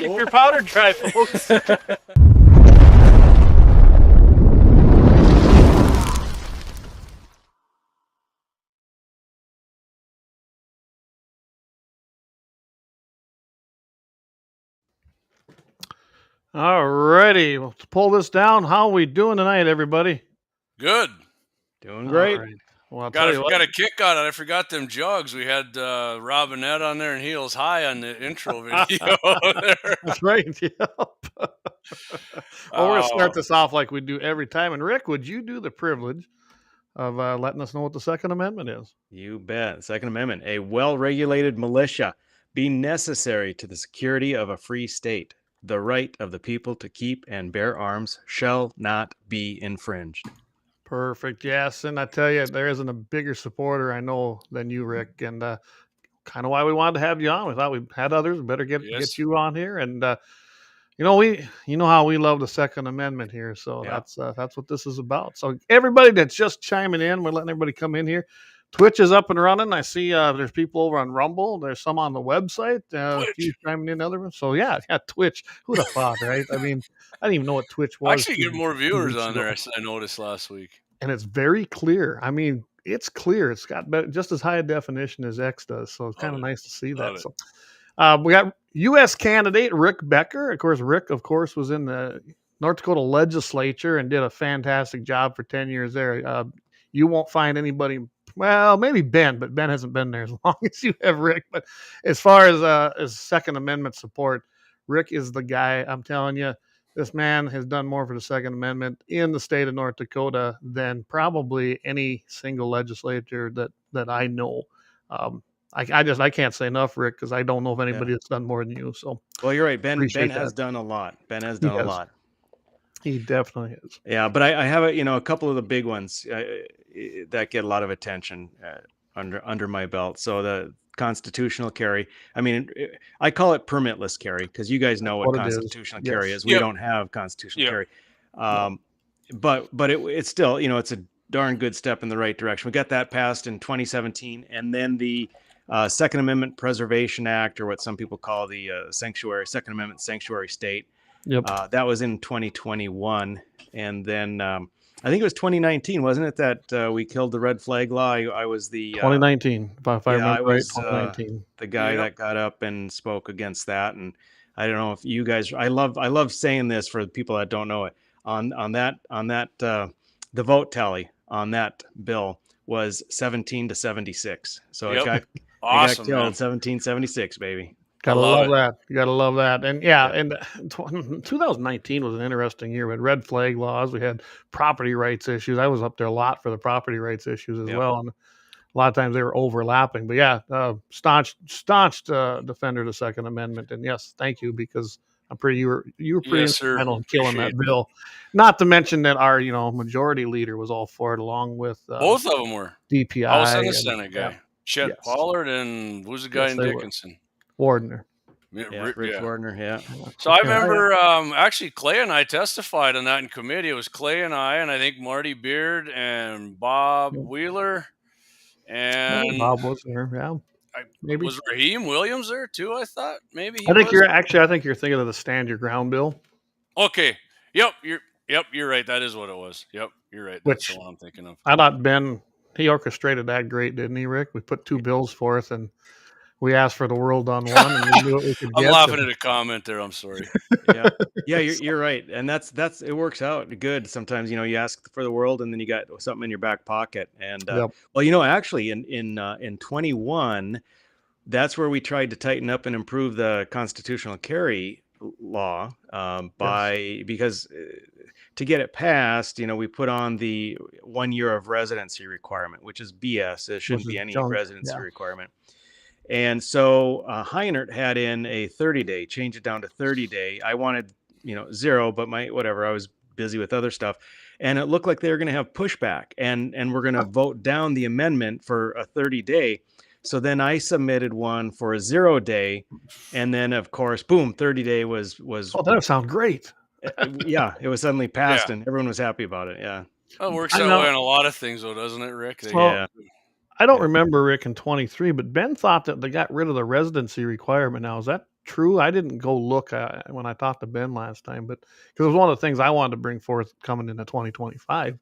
Keep your powder dry, folks. All righty, let's pull this down. How are we doing tonight, everybody? Good. Doing great. Right. Well, I'll Got tell you what. a kick on it. I forgot them jugs. We had Robinette on there and Heels High on the intro video. That's right. Yep. Well, we're going to start this off like we do every time. And Rick, would you do the privilege of letting us know what the Second Amendment is? You bet. Second Amendment, a well-regulated militia be necessary to the security of a free state. The right of the people to keep and bear arms shall not be infringed. Perfect. Yes. And I tell you, there isn't a bigger supporter I know than you, Rick. And kind of why we wanted to have you on. We thought we had others. We better get you on here. And, you know how we love the Second Amendment here. So that's what this is about. So everybody that's just chiming in, we're letting everybody come in here. Twitch is up and running. I see there's people over on Rumble. There's some on the website. A few chiming in other ones. So yeah, Twitch. Who'd have thought, right? I mean, I didn't even know what Twitch was. I actually get more viewers on there. I noticed last week. And it's very clear. I mean, it's clear. It's got just as high a definition as X does. So it's kind of nice to see that. So we got U.S. candidate Rick Becker. Of course, Rick, was in the North Dakota Legislature and did a fantastic job for 10 years there. You won't find anybody. Well, maybe Ben, but Ben hasn't been there as long as you have, Rick. But as far as Second Amendment support, Rick is the guy. I'm telling you, this man has done more for the Second Amendment in the state of North Dakota than probably any single legislature that I know. I can't say enough, Rick, because I don't know of anybody that's done more than you. So, well, you're right. Ben has done a lot. Ben has done a lot. He definitely is. Yeah, but I have a couple of the big ones that get a lot of attention under my belt. So the constitutional carry. I mean, I call it permitless carry because you guys know what constitutional carry is. We don't have constitutional carry, but it's still it's a darn good step in the right direction. We got that passed in 2017, and then the Second Amendment Preservation Act, or what some people call the Second Amendment Sanctuary State. Yep. That was in 2021, and then I think it was 2019, wasn't it, that we killed the red flag law? I was the 2019, if I remember right. 2019. The guy that got up and spoke against that, and I don't know if you guys. I love saying this for the people that don't know it. On that the vote tally on that bill was 17-76. So it got killed 1776, baby. Gotta love that. You gotta love that. And and 2019 was an interesting year. We had red flag laws. We had property rights issues. I was up there a lot for the property rights issues as well. And a lot of times they were overlapping. But staunch defender of the Second Amendment. And yes, thank you, because I'm pretty you were pretty instrumental in killing that bill. Not to mention that our majority leader was all for it, along with both of them were DPI. House and the Senate guy, Chet Pollard, and who's the guy in Dickinson? Wardner. Rich Wardner, So I remember actually Clay and I testified on that in committee. It was Clay and I think Marty Beard and Bob Wheeler. And Bob was there, maybe. Was Raheem Williams there too? I thought maybe I think you're thinking of the Stand Your Ground bill. Okay. Yep, you're right. That is what it was. Yep, you're right. That's the one I'm thinking of. I thought Ben, he orchestrated that great, didn't he, Rick? We put two bills forth, and we asked for the world on one, and we knew what we could I'm get. laughing at a comment there. I'm sorry. Yeah, yeah, you're right, and that's it works out good. Sometimes you ask for the world, and then you got something in your back pocket. And Yep. well, actually, in 21, that's where we tried to tighten up and improve the constitutional carry law because to get it passed, we put on the 1 year of residency requirement, which is BS. There shouldn't be any residency requirement. And so Heinert had in a 30-day, change it down to 30-day. I wanted, 0, but I was busy with other stuff. And it looked like they were going to have pushback, and we're going to vote down the amendment for a 30-day. So then I submitted one for a 0-day, and then of course, boom, 30-day was. Oh, that sounds great. Yeah, it was suddenly passed, and everyone was happy about it. Yeah, it works that way on a lot of things, though, doesn't it, Rick? Yeah. I don't remember, Rick, in 23, but Ben thought that they got rid of the residency requirement now. Is that true? I didn't go look when I talked to Ben last time, but because it was one of the things I wanted to bring forth coming into 2025.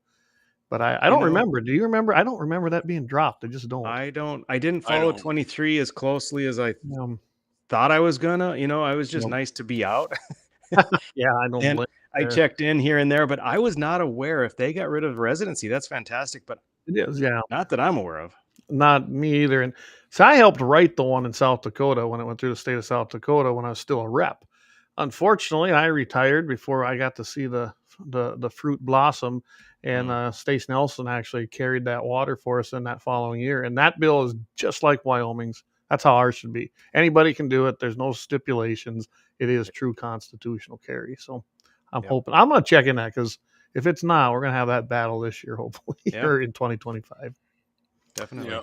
But I don't remember. Do you remember? I don't remember that being dropped. I just don't. I didn't follow 23 as closely as I thought I was gonna. I was just nice to be out. Yeah, I don't blame. I checked in here and there, but I was not aware if they got rid of residency. That's fantastic, but it is, yeah. Not that I'm aware of. Not me either. And so I helped write the one in South Dakota when it went through the state of South Dakota when I was still a rep. Unfortunately, I retired before I got to see the fruit blossom, and Stace Nelson actually carried that water for us in that following year. And that bill is just like Wyoming's. That's how ours should be. Anybody can do it. There's no stipulations. It is true constitutional carry. So I'm hoping. I'm going to check in that, because if it's not, we're going to have that battle this year, hopefully, or in 2025. Definitely.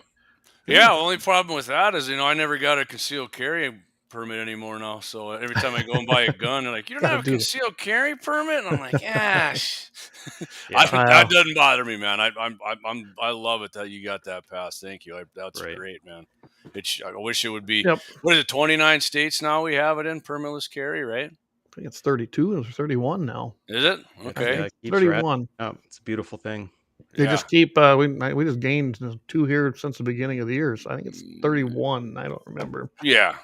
Yeah. Only problem with that is, I never got a concealed carry permit anymore now. So every time I go and buy a gun, they're like, "You don't have a concealed carry permit?" And I'm like, "Gosh." That doesn't bother me, man. I love it that you got that passed. Thank you. That's great, man. I wish it would be. What is it? 29 states now we have it in permitless carry, right? I think it's 32 or 31 now. Is it? Okay. 31. Oh, it's a beautiful thing. They just keep. We just gained 2 here since the beginning of the year, so I think it's 31. I don't remember. Yeah.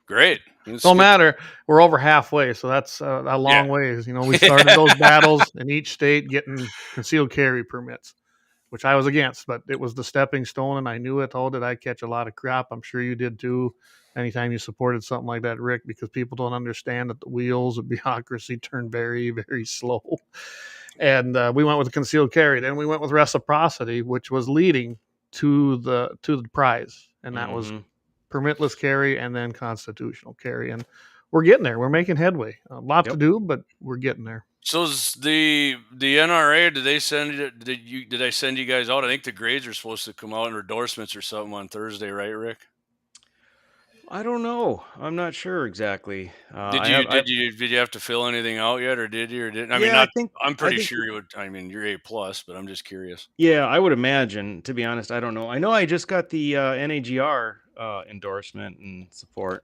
Great. Don't matter. We're over halfway, so that's a long ways. We started those battles in each state getting concealed carry permits, which I was against, but it was the stepping stone, and I knew it. Oh, did I catch a lot of crap? I'm sure you did too. Anytime you supported something like that, Rick, because people don't understand that the wheels of bureaucracy turn very, very slow. And we went with concealed carry. Then we went with reciprocity, which was leading to the prize, and that was permitless carry and then constitutional carry. And we're getting there. We're making headway. A lot to do, but we're getting there. So is the NRA, did they send you guys out? I think the grades are supposed to come out in endorsements or something on Thursday, right, Rick? I don't know. I'm not sure exactly. Did you have to fill anything out yet, or did you? Or didn't? I'm pretty sure you would. I mean, you're A+, but I'm just curious. Yeah, I would imagine. To be honest, I don't know. I know I just got the NAGR endorsement and support.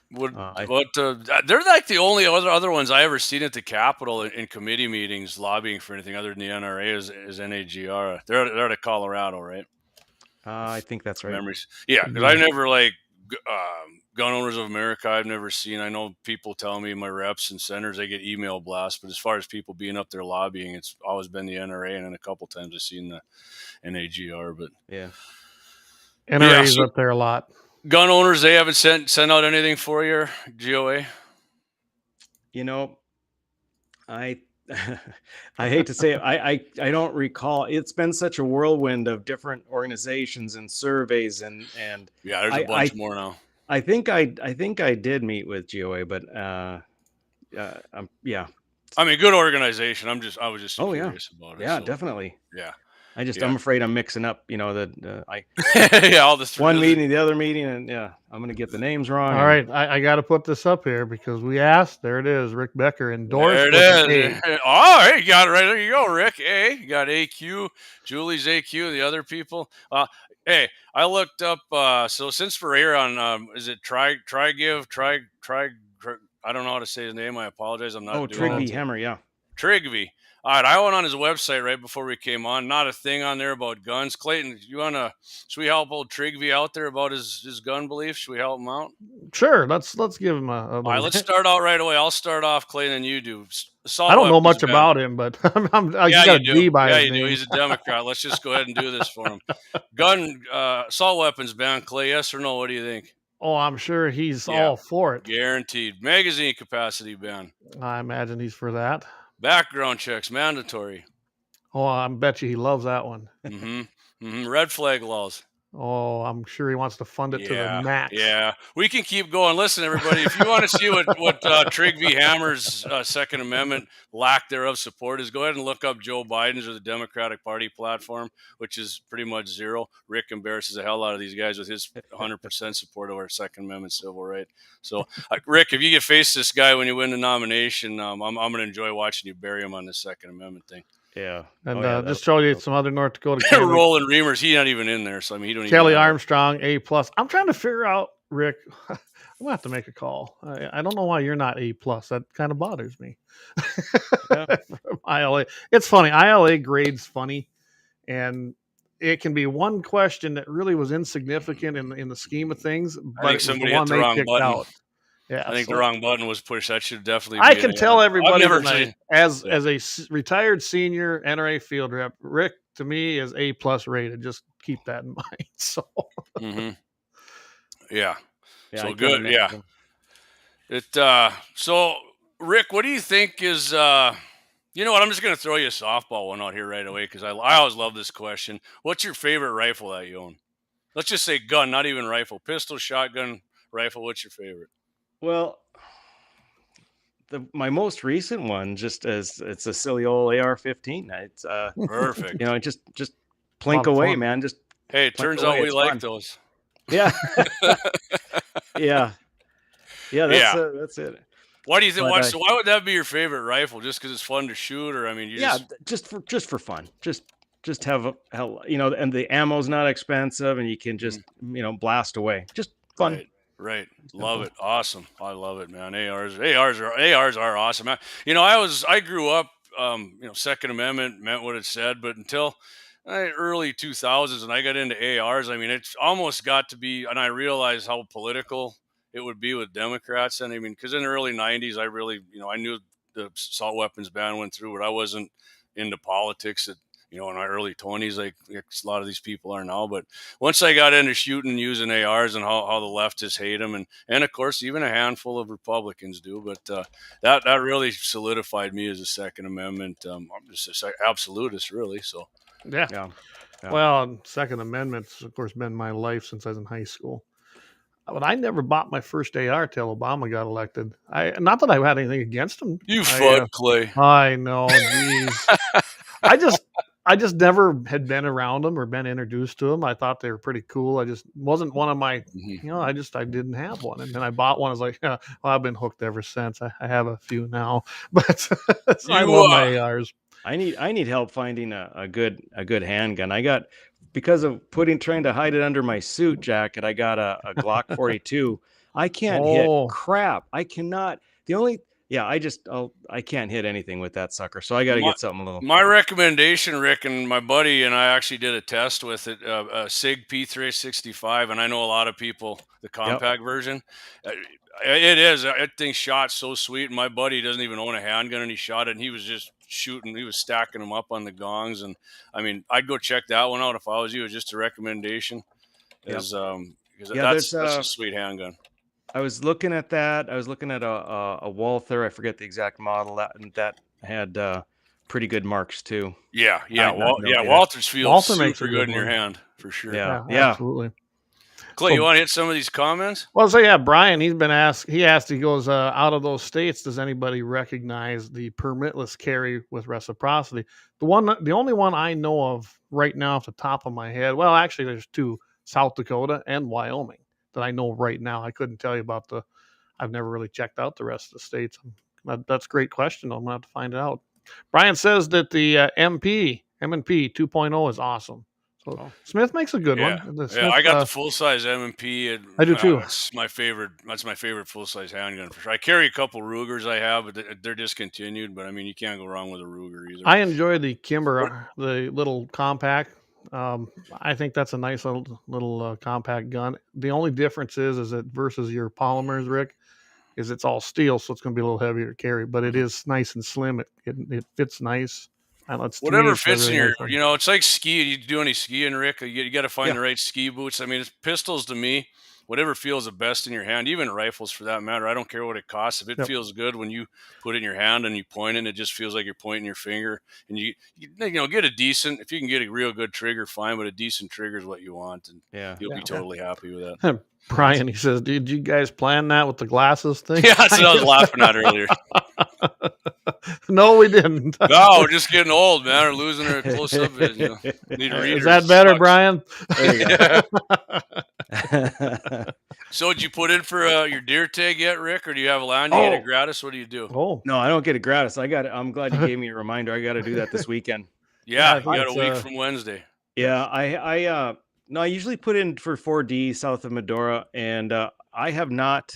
They're like the only other ones I ever seen at the Capitol in committee meetings lobbying for anything other than the NRA is NAGR. They're out of Colorado, right? I think that's right. Memories. Yeah, because I never Gun Owners of America, I've never seen. I know people tell me, my reps and senators, they get email blasts, but as far as people being up there lobbying, it's always been the NRA, and then a couple times I've seen the NAGR. But NRA's up there a lot. Gun owners, they haven't sent out anything for your GOA? I hate to say it, I don't recall. It's been such a whirlwind of different organizations and surveys and there's a bunch more now. I think I did meet with GOA, but I mean, good organization. I was just curious about it. Yeah, definitely. Yeah. I'm afraid I'm mixing up, all the one meeting, the other meeting, and I'm going to get the names wrong. All right, I got to put this up here because we asked. There it is, Rick Becker endorsed. There it is. Oh, hey, you got it right there. You go, Rick. A, you got AQ, Julie's AQ, the other people. Hey, I looked up. So since we're here on, is it Try Give? I don't know how to say his name. I apologize. I'm not. Trigby Hammer. Yeah. Trigby. All right, I went on his website right before we came on. Not a thing on there about guns. Clayton, should we help old Trigby out there about his gun beliefs? Should we help him out? Sure. Let's give him All right, let's start out right away. I'll start off, Clayton, and you do. I don't know much about him, but yeah, you do. Yeah, you do. He's a Democrat. Let's just go ahead and do this for him. Gun, assault weapons ban, Clay, yes or no? What do you think? Oh, I'm sure he's all for it. Guaranteed. Magazine capacity ban. I imagine he's for that. Background checks, mandatory. Oh, I bet you he loves that one. Red flag laws. Oh, I'm sure he wants to fund it to the max. Yeah, we can keep going. Listen, everybody, if you want to see what Trigby Hammer's Second Amendment lack thereof support is, go ahead and look up Joe Biden's or the Democratic Party platform, which is pretty much zero. Rick embarrasses the hell out of these guys with his 100% support of our Second Amendment civil right. So, Rick, if you get face this guy when you win the nomination, I'm going to enjoy watching you bury him on the Second Amendment thing. Yeah, and just show you some other North Dakota. Roland Reamers, he's not even in there, so I mean, he don't. Kelly Armstrong, A+. I'm trying to figure out, Rick. I'm gonna have to make a call. I don't know why you're not A+. That kind of bothers me. From ILA, it's funny. ILA grades funny, and it can be one question that really was insignificant in the scheme of things, but I think somebody hit the wrong button. Out. Yeah, I think the wrong button was pushed. That should definitely. I can tell everybody as a retired senior NRA field rep, Rick to me is A+ rated. Just keep that in mind. So. Yeah. So good. Yeah. So Rick, what do you think is? You know what? I'm just going to throw you a softball one out here right away because I always love this question. What's your favorite rifle that you own? Let's just say gun, not even rifle. Pistol, shotgun, rifle. What's your favorite? Well, my most recent one it's a silly old AR-15. It's perfect. You know, just plink away, fun. Man. Just hey, it turns out we like those. Yeah. yeah. That's it. Why do you think? Why would that be your favorite rifle? Just because it's fun to shoot, or I mean, just for fun. Just have you know, and the ammo's not expensive, and you can just blast away. Just fun. Right. Love it. Awesome. I love it, man. ARs are awesome. I grew up, Second Amendment meant what it said, but until early 2000s and I got into ARs, I mean, it's almost got to be, and I realized how political it would be with Democrats. And I mean, because in the early 90s, I really, I knew the assault weapons ban went through, but I wasn't into politics in my early 20s, like a lot of these people are now. But once I got into shooting using ARs and how the leftists hate them, and of course, even a handful of Republicans do, but that really solidified me as a Second Amendment. I'm just an absolutist, really. So, yeah. Well, Second Amendment's, of course, been my life since I was in high school. But I never bought my first AR till Obama got elected. Not that I had anything against him. You fuck, Clay. I know, geez. I just never had been around them or been introduced to them. I thought they were pretty cool. I just wasn't one of my, I didn't have one. And then I bought one. I was like, well, I've been hooked ever since. I have a few now, but so I love my ARs. I need help finding a good handgun. I got, because of trying to hide it under my suit jacket, I got a Glock 42. I can't hit crap. I cannot. I can't hit anything with that sucker. So I got to get something a little. My recommendation, Rick, and my buddy and I actually did a test with it, SIG P365, and I know a lot of people, the compact version. It is. That thing shot so sweet, and my buddy doesn't even own a handgun, and he shot it, and he was just shooting. He was stacking them up on the gongs, and I mean, I'd go check that one out if I was you. It's just a recommendation, because that's a sweet handgun. I was looking at that. I was looking at a Walther. I forget the exact model. That had pretty good marks too. Yeah. Walther's feels super good in your hand for sure. Yeah, absolutely. Clay, you want to hit some of these comments? Well, Brian, he's been asked. He goes, out of those states, does anybody recognize the permitless carry with reciprocity? The only one I know of right now off the top of my head. Well, actually, there's two: South Dakota and Wyoming. That I know right now. I couldn't tell you about I've never really checked out the rest of the states. That's a great question. I'm going to have to find it out. Brian says that the M&P 2.0 is awesome. So Smith makes a good one. Yeah, I got the full size M&P. I do too. That's my favorite. That's my favorite full size handgun for sure. I carry a couple Rugers I have, but they're discontinued. But I mean, you can't go wrong with a Ruger either. I enjoy the Kimber, the little compact. I think that's a nice little compact gun. The only difference is that versus your polymers, Rick, is it's all steel, so it's going to be a little heavier to carry. But it is nice and slim. It fits nice. Whatever fits in your, it's like ski. You do any skiing, Rick? You got to find the right ski boots. I mean, it's pistols to me. Whatever feels the best in your hand, even rifles for that matter. I don't care what it costs. If it feels good when you put it in your hand and you point it, it just feels like you're pointing your finger. And you get a decent. If you can get a real good trigger, fine. But a decent trigger is what you want, and you'll be totally happy with that. Brian, he says, "Did you guys plan that with the glasses thing?" Yeah, that's what I was laughing at earlier. No, we didn't. No, we're just getting old, man. We're losing our close-up vision. Need readers. Is that better, Brian? There you go. So, did you put in for your deer tag yet, Rick, or do you have a land? You get it gratis? What do you do? Oh, no, I don't get it gratis. I'm glad you gave me a reminder. I got to do that this weekend. Yeah, you got a week from Wednesday. Yeah, I usually put in for 4D south of Medora, and I have not.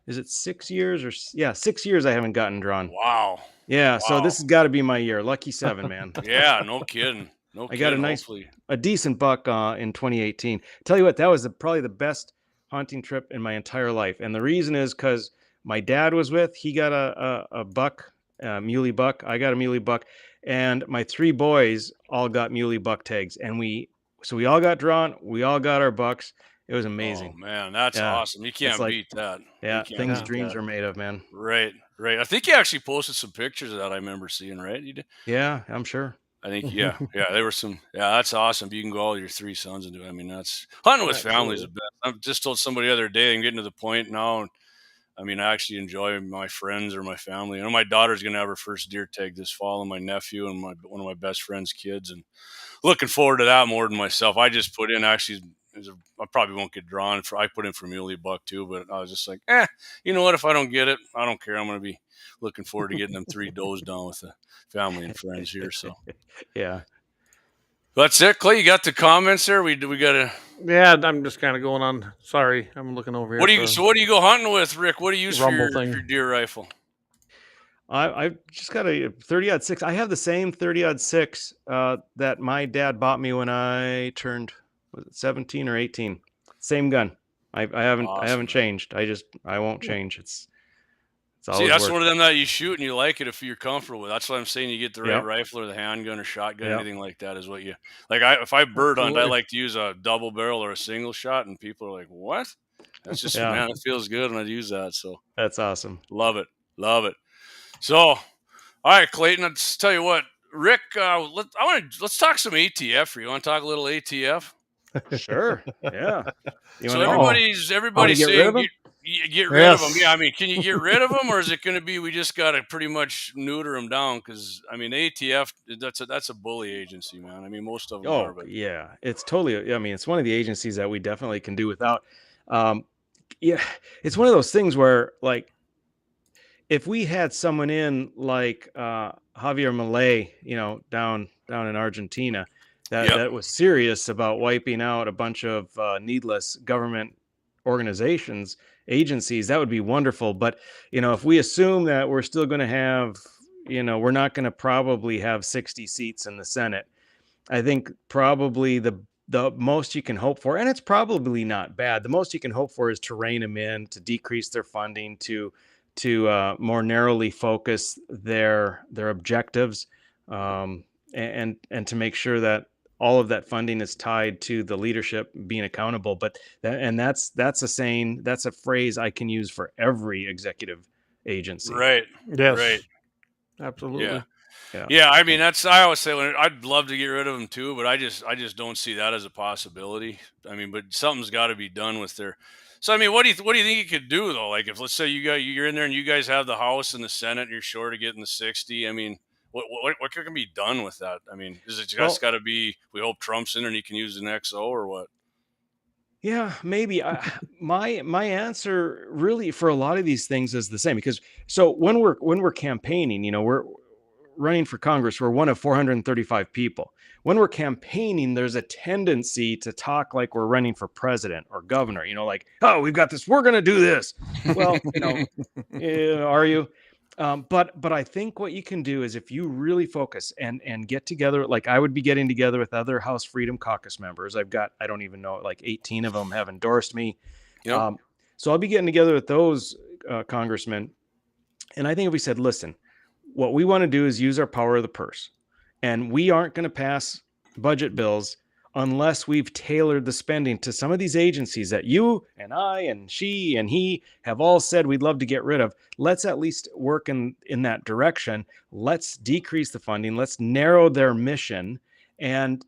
Is it 6 years or 6 years I haven't gotten drawn. Wow. Yeah, so this has got to be my year. Lucky 7, man. Yeah, no kidding. I got a decent buck in 2018. Tell you what, that was probably the best hunting trip in my entire life, and the reason is because my dad was with. He got a buck, muley buck. I got a muley buck, and my 3 boys all got muley buck tags, and we all got drawn. We all got our bucks. It was amazing. Oh, man, that's awesome. You can't beat that. Yeah, things dreams are made of, man. Right. I think you actually posted some pictures of that I remember seeing, right? You did? Yeah, I'm sure. I think, there were some. Yeah, that's awesome. You can go all your 3 sons and do it. I mean, that's hunting with family is the best. I just told somebody the other day, I'm getting to the point now. I mean, I actually enjoy my friends or my family. I know my daughter's going to have her first deer tag this fall, and my nephew and one of my best friend's kids, and looking forward to that more than myself. I just put in I probably won't get drawn I put in for muley buck too, but I was just like, you know what? If I don't get it, I don't care. I'm going to be looking forward to getting them 3 does down with the family and friends here. So, yeah, that's it. Clay, you got the comments there? We got to. Yeah, I'm just kind of going on. Sorry, I'm looking over here. What do you go hunting with, Rick? What do you use for your deer rifle? I've just got a 30-06. I have the same 30-06 that my dad bought me when I turned 17 or 18. Same gun. I haven't changed. I won't change. It's always that's one of them that you shoot and you like it if you're comfortable with. That's what I'm saying. You get the right rifle or the handgun or shotgun, anything like that is what you like. If I bird hunt, I like to use a double barrel or a single shot, and people are like, "What?" That's just man, it feels good when I use that. So that's awesome. Love it. So, all right, Clayton. Let's tell you what, Rick. Let's talk some ATF for you. Want to talk a little ATF? Sure. Yeah. So everybody's saying get rid of them. Yeah. I mean, can you get rid of them, or is it going to be we just got to pretty much neuter them down? Because I mean, ATF that's a bully agency, man. I mean, most of them are. But yeah, it's totally. I mean, it's one of the agencies that we definitely can do without. It's one of those things where like, if we had someone in like Javier Milei, down in Argentina. That was serious about wiping out a bunch of needless government organizations, agencies, that would be wonderful. But, if we assume that we're still going to have, we're not going to probably have 60 seats in the Senate, I think probably the most you can hope for, and it's probably not bad, the most you can hope for is to rein them in, to decrease their funding, to more narrowly focus their objectives, and to make sure that all of that funding is tied to the leadership being accountable. But that's a phrase I can use for every executive agency. Right. Yes. Right. Absolutely. Yeah. I mean, I always say I'd love to get rid of them too, but I just don't see that as a possibility. I mean, but something's got to be done with their. So I mean, what do you think you could do though? Like if let's say you're in there and you guys have the House and the Senate, and you're short of getting the 60. I mean. What can be done with that? I mean, is it just got to be? We hope Trump's in and he can use an XO or what? Yeah, maybe. My answer really for a lot of these things is the same because so when we're campaigning, running for Congress, we're one of 435 people. When we're campaigning, there's a tendency to talk like we're running for president or governor, like, oh, we've got this, we're going to do this. Well, are you? But I think what you can do is if you really focus and get together, like I would be getting together with other House Freedom Caucus members. I don't even know, like 18 of them have endorsed me. Yep. So I'll be getting together with those congressmen. And I think if we said, listen, what we want to do is use our power of the purse. And we aren't going to pass budget bills unless we've tailored the spending to some of these agencies that you and I and she and he have all said we'd love to get rid of. Let's at least work in that direction. Let's decrease the funding. Let's narrow their mission. And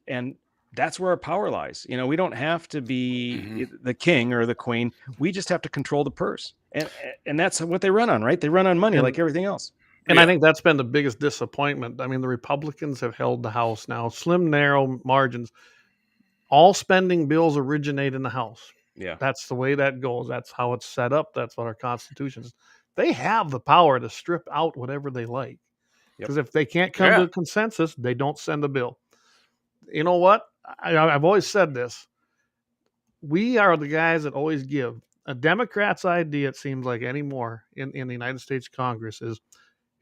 that's where our power lies. We don't have to be the king or the queen. We just have to control the purse. And that's what they run on, right? They run on money like everything else. And I think that's been the biggest disappointment. I mean, the Republicans have held the House now, slim, narrow margins. All spending bills originate in the House. Yeah. That's the way that goes. That's how it's set up. That's what our Constitution is. They have the power to strip out whatever they like. Because if they can't come to a consensus, they don't send a bill. You know what? I've always said this. We are the guys that always give. A Democrat's idea, it seems like anymore in the United States Congress, is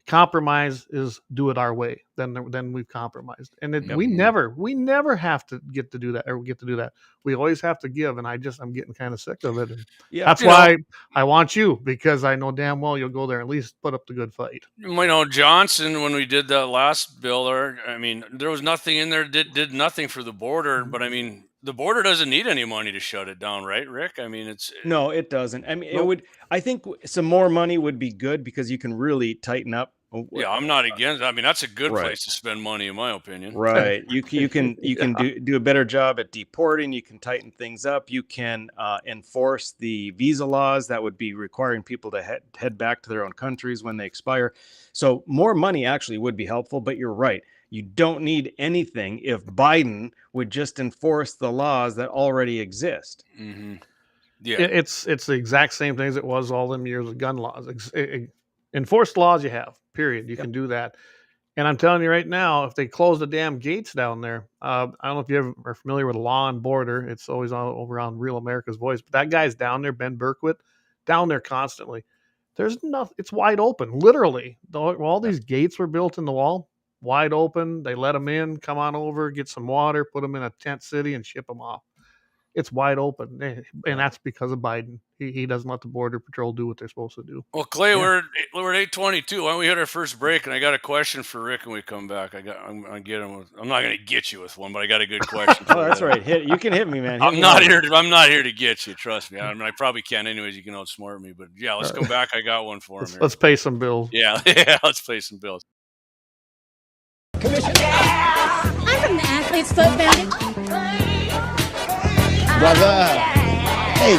compromise is do it our way. Then we've compromised, and we never have to get to do that. We always have to give, and I'm getting kind of sick of it. And that's why I want you, because I know damn well you'll go there and at least put up the good fight. Johnson, when we did that last bill, there was nothing in there did nothing for the border, but the border doesn't need any money to shut it down, right, Rick? No, it doesn't. It would. I think some more money would be good because you can really tighten up. Yeah, I'm not against. That's a good place to spend money, in my opinion. Right. You can do a better job at deporting. You can tighten things up. You can enforce the visa laws that would be requiring people to head back to their own countries when they expire. So more money actually would be helpful. But you're right. You don't need anything if Biden would just enforce the laws that already exist. Mm-hmm. Yeah, it's the exact same thing as it was all them years of gun laws. Enforce the laws you have, period. You can do that. And I'm telling you right now, if they close the damn gates down there, I don't know if you ever are familiar with Law and Border. It's always over on Real America's Voice. But that guy's down there, Ben Berkowitz, down there constantly. There's nothing. It's wide open, literally. All these gates were built in the wall. Wide open. They let them in, come on over, get some water, put them in a tent city and ship them off. It's wide open. And that's because of Biden. He doesn't let the Border Patrol do what they're supposed to do. Well, Clay, we're at 8:22. Why don't we hit our first break? And I got a question for Rick when we come back. I'm not going to get you with one, but I got a good question. Oh, that's right. You can hit me, man. I'm not here to get you. Trust me. I probably can't anyways. You can outsmart me, but yeah, let's come back. I got one for him. Let's pay some bills. Yeah, let's pay some bills. Commissioner. I'm from the Athlete's Foot Foundation. Brother, hey,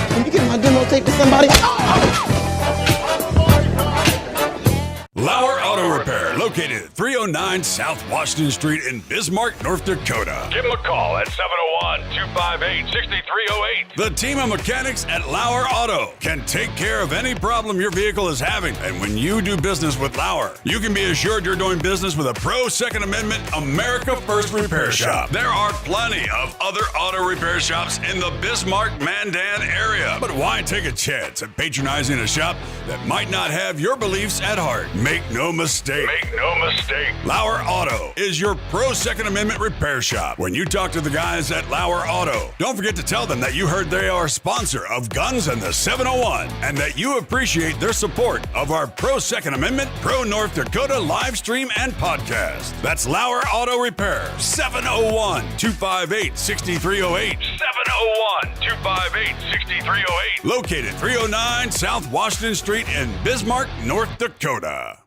can you get my demo tape to somebody? LAUER Auto Repair, located at 309 South Washington Street in Bismarck, North Dakota. Give them a call at 701-258-6308. The team of mechanics at LAUER Auto can take care of any problem your vehicle is having. And when you do business with LAUER, you can be assured you're doing business with a pro Second Amendment America First repair shop. There are plenty of other auto repair shops in the Bismarck-Mandan area. But why take a chance at patronizing a shop that might not have your beliefs at heart? Make no mistake. LAUER Auto is your pro Second Amendment repair shop. When you talk to the guys at LAUER Auto, don't forget to tell them that you heard they are a sponsor of Guns and the 701 and that you appreciate their support of our pro Second Amendment, pro North Dakota live stream and podcast. That's LAUER Auto Repair, 701-258-6308. 701-258-6308. Located 309 South Washington Street in Bismarck, North Dakota.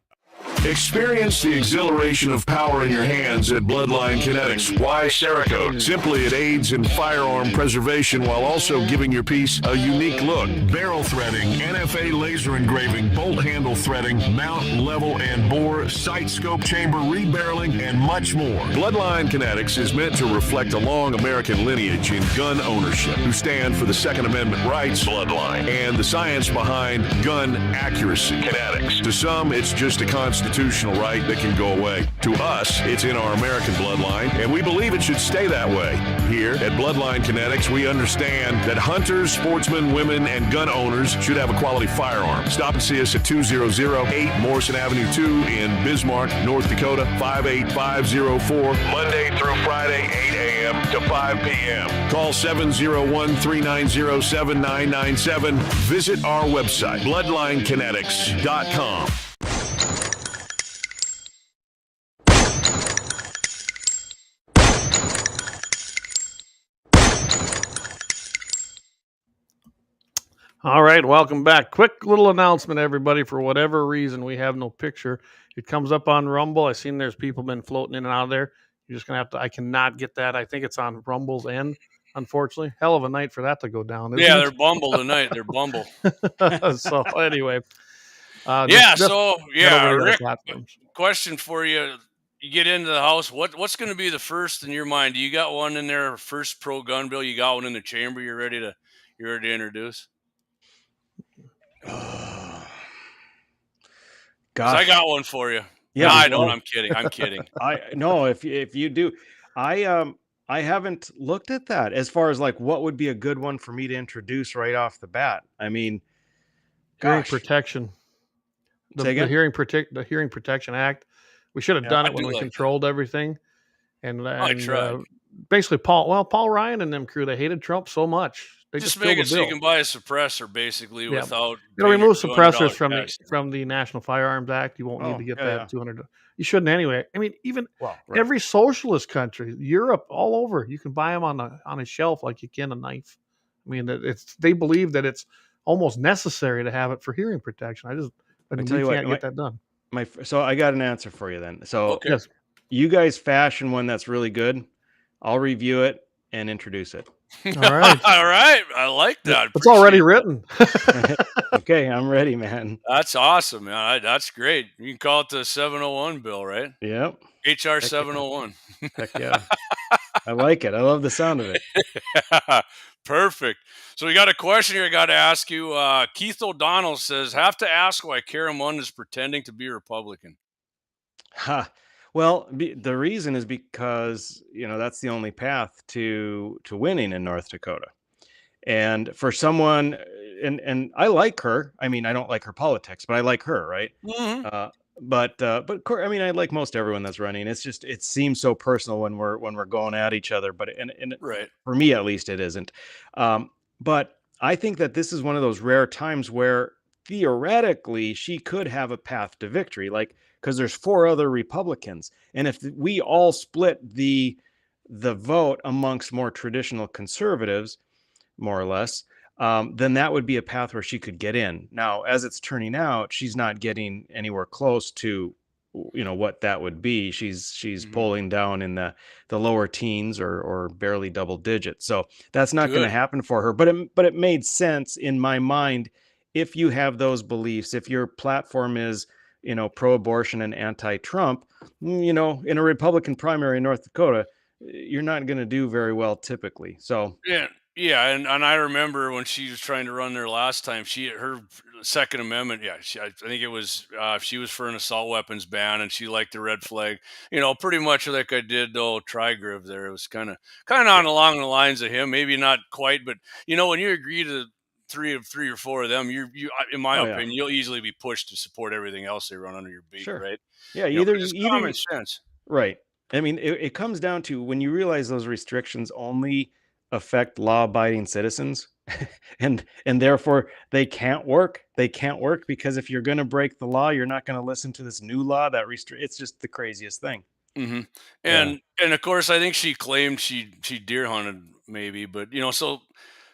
Experience the exhilaration of power in your hands at Bloodline Kinetics. Why Cerakote? Simply, it aids in firearm preservation while also giving your piece a unique look. Barrel threading, NFA laser engraving, bolt handle threading, mount, level, and bore, sight scope chamber, rebarreling, and much more. Bloodline Kinetics is meant to reflect a long American lineage in gun ownership, who stand for the Second Amendment rights, Bloodline, and the science behind gun accuracy. Kinetics. To some, it's just a constitution constitutional right that can go away. To us, it's in our American bloodline, and we believe it should stay that way. Here at Bloodline Kinetics, we understand that hunters, sportsmen, women, and gun owners should have a quality firearm. Stop and see us at 2008 Morrison Avenue 2 in Bismarck, North Dakota, 58504, Monday through Friday, 8 a.m. to 5 p.m. Call 701-390-7997. Visit our website, bloodlinekinetics.com. All right, welcome back. Quick little announcement, everybody. For whatever reason, we have no picture. It comes up on Rumble. I've seen there's people been floating in and out of there. You're just going to have to, I cannot get that. I think it's on Rumble's end, unfortunately. Hell of a night for that to go down. Yeah, they're Bumble tonight. They're Bumble. So anyway. Rick, question for you. You get into the House. What's going to be the first in your mind? Do you got one in there, first pro-gun bill? You got one in the chamber you're ready to introduce? Gosh, I got one for you. Yeah, I don't. I'm kidding. If you do, I haven't looked at that as far as like what would be a good one for me to introduce right off the bat. I mean, hearing protection. The Hearing Protection Act. We should have done it when we controlled everything. And basically, Paul Ryan and them crew, they hated Trump so much. They just make it so you can buy a suppressor basically without. Remove suppressors from the National Firearms Act. You won't need to get that 200. You shouldn't anyway. I mean, even every socialist country, Europe, all over, you can buy them on a shelf like you can a knife. I mean, they believe that it's almost necessary to have it for hearing protection. I can't get that done. So I got an answer for you then. So yes. You guys fashion one that's really good. I'll review it and introduce it. All right. All right. I like that. It's already written. Okay, I'm ready, man. That's awesome, man. That's great. You can call it the 701 bill, right? Yep. HR 701. Heck yeah. I like it. I love the sound of it. Perfect. So we got a question here I got to ask you. Keith O'Donnell says, have to ask why Karen Munn is pretending to be a Republican. Well, the reason is because, that's the only path to winning in North Dakota. And for someone, and I like her. I mean, I don't like her politics, but I like her, right? Mm-hmm. But I mean, I like most everyone that's running. It's just, it seems so personal when we're going at each other. But right. For me, at least, it isn't. But I think that this is one of those rare times where theoretically she could have a path to victory, because there's 4 other Republicans, and if we all split the vote amongst more traditional conservatives, more or less, then that would be a path where she could get in. Now, as it's turning out, she's not getting anywhere close to, what that would be. She's polling down in the lower teens or barely double digits. So that's not going to happen for her. But it made sense in my mind. If you have those beliefs, if your platform is, pro-abortion and anti-Trump, in a Republican primary in North Dakota, you're not going to do very well typically. So yeah, and I remember when she was trying to run there last time, her Second Amendment, I think it was she was for an assault weapons ban, and she liked the red flag, pretty much like I did though Trigriv there. It was kind of along the lines of him, maybe not quite, but when you agree to three or four of them, you in my opinion, you'll easily be pushed to support everything else they run under your beat, right? Yeah, either common sense, right? I mean, it comes down to when you realize those restrictions only affect law-abiding citizens, and therefore they can't work. They can't work because if you're going to break the law, you're not going to listen to this new law that it's just the craziest thing. Mm-hmm. And of course, I think she claimed she deer hunted maybe, but so.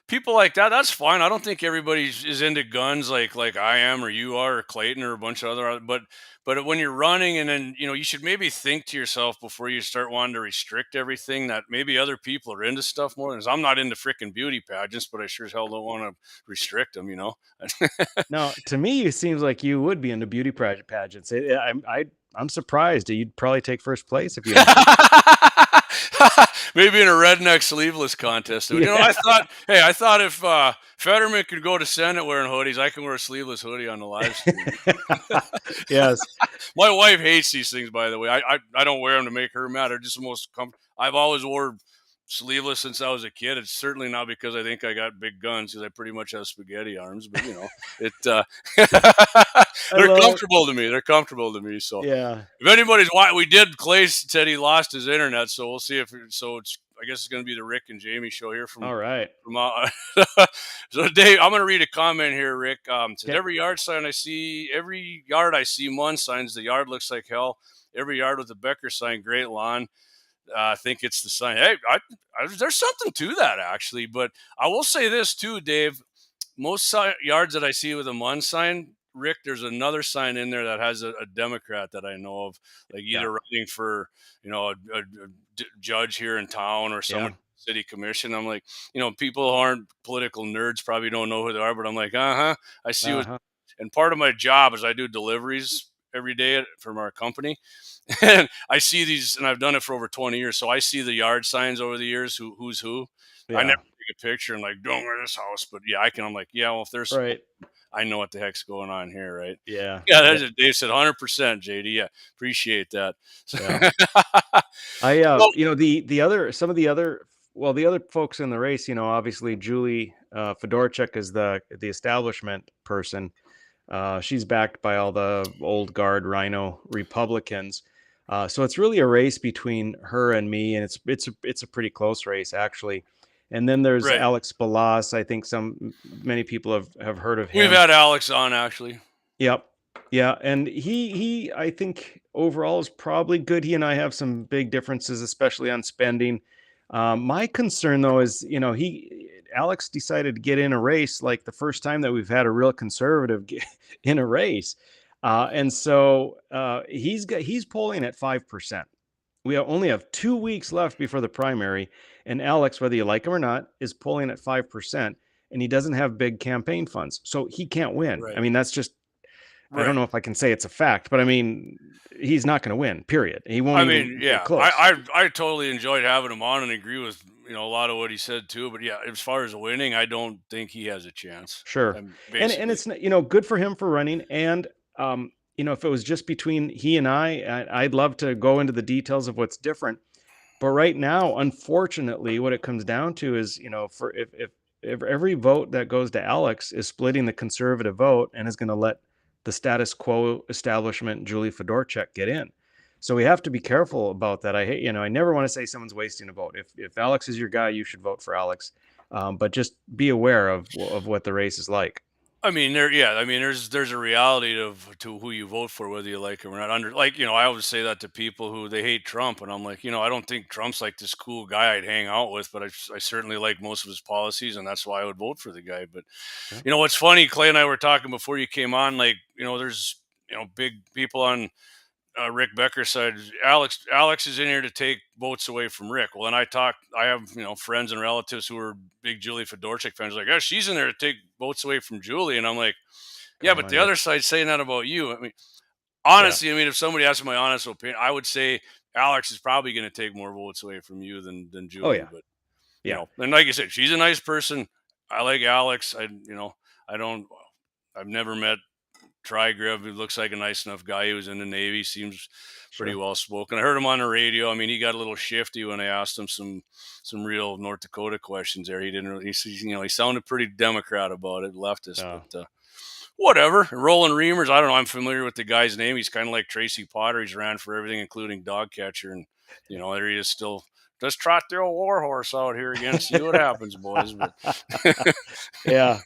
People like that, that's fine. I don't think everybody is into guns like I am or you are or Clayton or a bunch of other, but when you're running and then, you should maybe think to yourself before you start wanting to restrict everything that maybe other people are into stuff more. I'm not into freaking beauty pageants, but I sure as hell don't want to restrict them, No, to me, it seems like you would be into beauty pageants. I'm surprised. You'd probably take first place if you maybe in a redneck sleeveless contest. I thought if Fetterman could go to Senate wearing hoodies, I can wear a sleeveless hoodie on the live stream. Yes. My wife hates these things, by the way. I don't wear them to make her mad. They're just the most comfortable. I've always wore sleeveless since I was a kid. It's certainly not because I think I got big guns, because I pretty much have spaghetti arms. But they're comfortable to me. They're comfortable to me. So yeah. if anybody's we did. Clay said he lost his internet, so we'll see if it's. I guess it's going to be the Rick and Jamie show here from. All right. So Dave, I'm going to read a comment here, Rick. Says, every yard I see MUN signs, the yard looks like hell. Every yard with a Becker sign, great lawn. I think it's the sign. Hey, there's something to that, actually. But I will say this too, Dave. Most yards that I see with a MUN sign, Rick, there's another sign in there that has a Democrat that I know of, like either running for, a judge here in town or someone city commission. I'm like, people who aren't political nerds probably don't know who they are, but I'm like, I see what. And part of my job is I do deliveries every day from our company. And I see these, and I've done it for over 20 years. So I see the yard signs over the years, who's who. Yeah. I never take a picture and like, don't wear this house. But I'm like, well, if there's, I know what the heck's going on here, right? Yeah. Yeah, that's it. Dave said 100%, JD. Yeah, appreciate that. Yeah. The other folks in the race, obviously Julie Fedorchuk is the establishment person. She's backed by all the old guard Rhino Republicans. So it's really a race between her and me, and it's a pretty close race, actually. And then there's Alex Balas. I think many people have heard of him. We've had Alex on, actually. Yep. Yeah. And he I think overall is probably good. He and I have some big differences, especially on spending. My concern though is, Alex decided to get in a race like the first time that we've had a real conservative in a race. And so he's polling at 5%. We only have 2 weeks left before the primary. And Alex, whether you like him or not, is polling at 5%. And he doesn't have big campaign funds. So he can't win. Right. I mean, that's just, I don't know if I can say it's a fact, but I mean, he's not going to win, period. He won't get close. I totally enjoyed having him on and agree with, a lot of what he said too. But yeah, as far as winning, I don't think he has a chance. Sure. And it's, good for him for running. And, if it was just between he and I'd love to go into the details of what's different. But right now, unfortunately, what it comes down to is, if every vote that goes to Alex is splitting the conservative vote and is going to let the status quo establishment, Julie Fedorchuk, get in. So we have to be careful about that. I never want to say someone's wasting a vote. If Alex is your guy, you should vote for Alex. But just be aware of what the race is like. I mean, there's a reality to who you vote for, whether you like him or not. I always say that to people who they hate Trump, and I'm like, I don't think Trump's like this cool guy I'd hang out with, but I certainly like most of his policies, and that's why I would vote for the guy. But what's funny, Clay and I were talking before you came on, like, there's big people on Rick Becker side. Alex is in here to take votes away from Rick. Well, and I have friends and relatives who are big Julie Fedorchuk fans. Like, she's in there to take votes away from Julie, and I'm like, but the other side's saying that about you. I mean, honestly, if somebody asked my honest opinion, I would say Alex is probably going to take more votes away from you than Julie. Oh, yeah. But and like I said, she's a nice person. I like Alex. I've never met Trigrev. He looks like a nice enough guy. He was in the Navy, seems pretty well spoken. I heard him on the radio. I mean, he got a little shifty when I asked him some real North Dakota questions there. He didn't really, he sounded pretty Democrat about it, leftist, but whatever. Roland Reimers, I don't know. I'm familiar with the guy's name. He's kind of like Tracy Potter. He's ran for everything, including dog catcher. And, there he is still. Just trot the old war horse out here again. See what happens, boys. But yeah.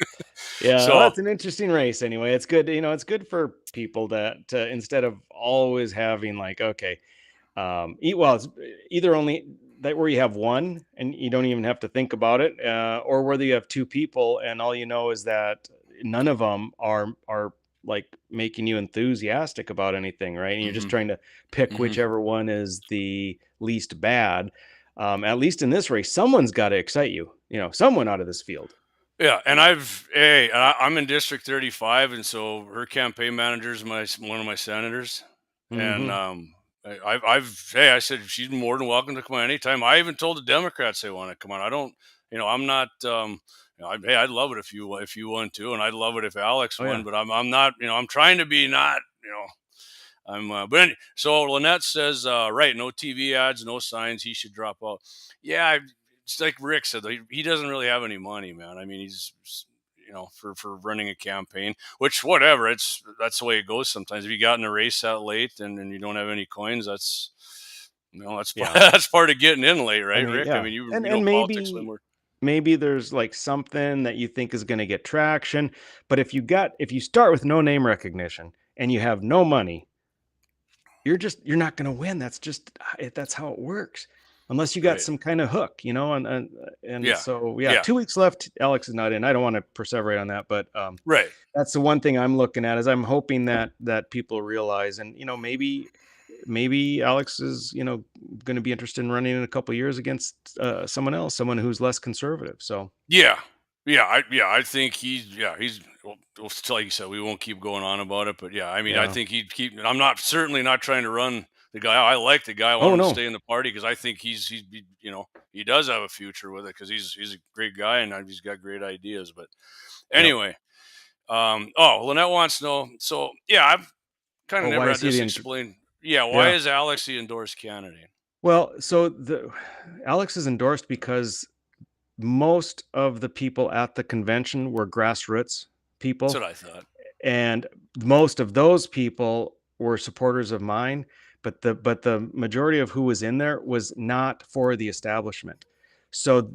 So that's an interesting race. Anyway, it's good. It's good for people to instead of always having like, it's either only that where you have one and you don't even have to think about it, or whether you have two people and all you know is that none of them are like making you enthusiastic about anything, right? And you're just trying to pick whichever one is the least bad. At least in this race, someone's got to excite you, someone out of this field. Yeah. And I'm in District 35. And so her campaign manager is one of my senators. And, I said, she's more than welcome to come on anytime. I even told the Democrats they want to come on. I don't, I'm not, I'd love it if you won too. And I'd love it if Alex won, but I'm not, I'm trying to be not, So Lynette says, right, no TV ads, no signs. He should drop out. Yeah, it's like Rick said. He doesn't really have any money, man. I mean, he's for running a campaign, which whatever. That's the way it goes sometimes. If you got in a race that late and you don't have any coins, that's that's part of getting in late, right, Rick? I mean, you know politics more. Maybe there's like something that you think is going to get traction, but if you start with no name recognition and you have no money, you're not going to win. That's how it works, unless you got some kind of hook, So 2 weeks left. Alex is not in. I don't want to perseverate on that, but right. That's the one thing I'm looking at, is I'm hoping that people realize, and maybe Alex is going to be interested in running in a couple of years against someone who's less conservative. So I think he's like you said, we won't keep going on about it, but I think he'd keep. I'm certainly not trying to run the guy. I like the guy. I want him to stay in the party because I think he does have a future with it, because he's a great guy and he's got great ideas. But anyway, Lynette wants to know. So I've kind of never had this explained. Why is Alex the endorsed candidate? Well, so Alex is endorsed because most of the people at the convention were grassroots people. That's what I thought. And most of those people were supporters of mine, but the majority of who was in there was not for the establishment. So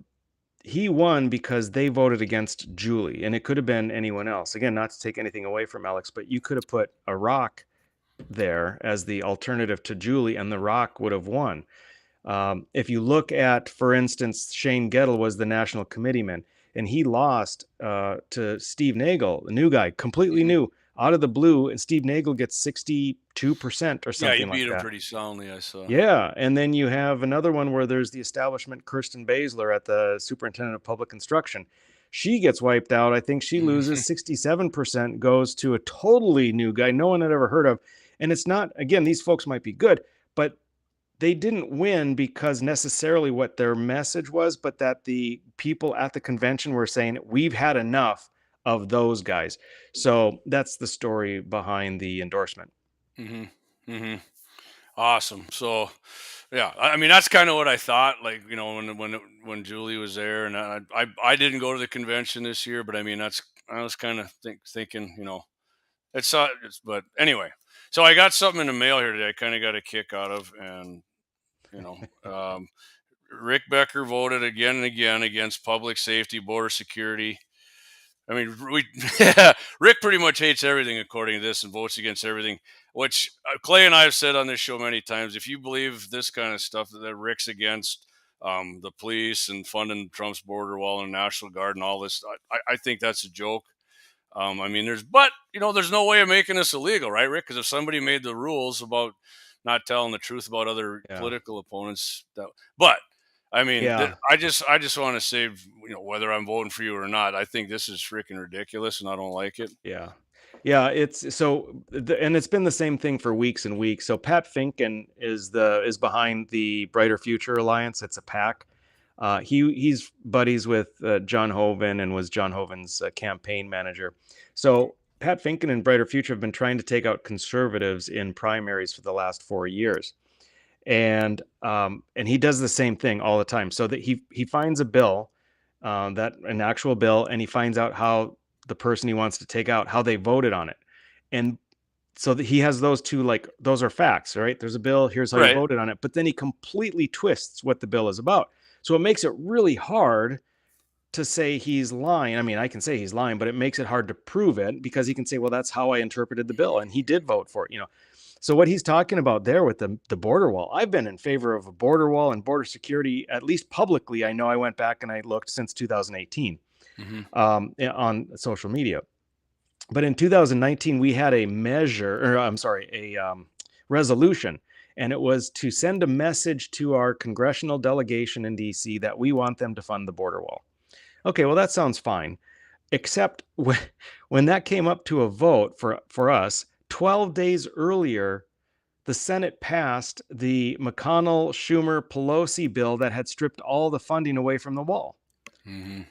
he won because they voted against Julie, and it could have been anyone else. Again, not to take anything away from Alex, but you could have put a Rock there as the alternative to Julie, and the Rock would have won. If you look at, for instance, Shane Gettle was the national committeeman, and he lost to Steve Nagel, the new guy, completely new, out of the blue, and Steve Nagel gets 62% or something like that. Yeah, he beat him pretty soundly, I saw. Yeah, and then you have another one where there's the establishment, Kirsten Baszler, at the superintendent of public instruction. She gets wiped out. I think she loses. 67% goes to a totally new guy no one had ever heard of. And it's not, again, these folks might be good, but they didn't win because necessarily what their message was, but that the people at the convention were saying, we've had enough of those guys. So that's the story behind the endorsement. Awesome. So, I mean, that's kind of what I thought, like, when Julie was there, and I didn't go to the convention this year, but I mean, I was kind of thinking, but anyway. So I got something in the mail here today. I kind of got a kick out of, and Rick Becker voted again and again against public safety, border security. I mean, Rick pretty much hates everything according to this and votes against everything, which Clay and I have said on this show many times. If you believe this kind of stuff, that Rick's against the police and funding Trump's border wall and National Guard and all this, I think that's a joke. I mean, there's no way of making this illegal, right, Rick? Because if somebody made the rules about not telling the truth about other political opponents, but I mean, I just want to say, whether I'm voting for you or not, I think this is freaking ridiculous, and I don't like it. Yeah, it's so, and it's been the same thing for weeks and weeks. So Pat Finken is behind the Brighter Future Alliance. It's a PAC. He's buddies with John Hoven and was John Hoven's campaign manager. So Pat Finken and Brighter Future have been trying to take out conservatives in primaries for the last 4 years. And he does the same thing all the time. So that he finds a bill, an actual bill, and he finds out how the person he wants to take out, how they voted on it. And so that he has those two, like, those are facts, right? There's a bill, here's how you voted on it. But then he completely twists what the bill is about. So it makes it really hard to say he's lying. I mean, I can say he's lying, but it makes it hard to prove it, because he can say, well, that's how I interpreted the bill, and he did vote for it, So what he's talking about there with the border wall, I've been in favor of a border wall and border security, at least publicly. I know I went back and I looked since 2018 on social media. But in 2019, we had a resolution, and it was to send a message to our congressional delegation in DC that we want them to fund the border wall. Okay, well, that sounds fine, except when that came up to a vote for us, 12 days earlier, the Senate passed the McConnell, Schumer, Pelosi bill that had stripped all the funding away from the wall.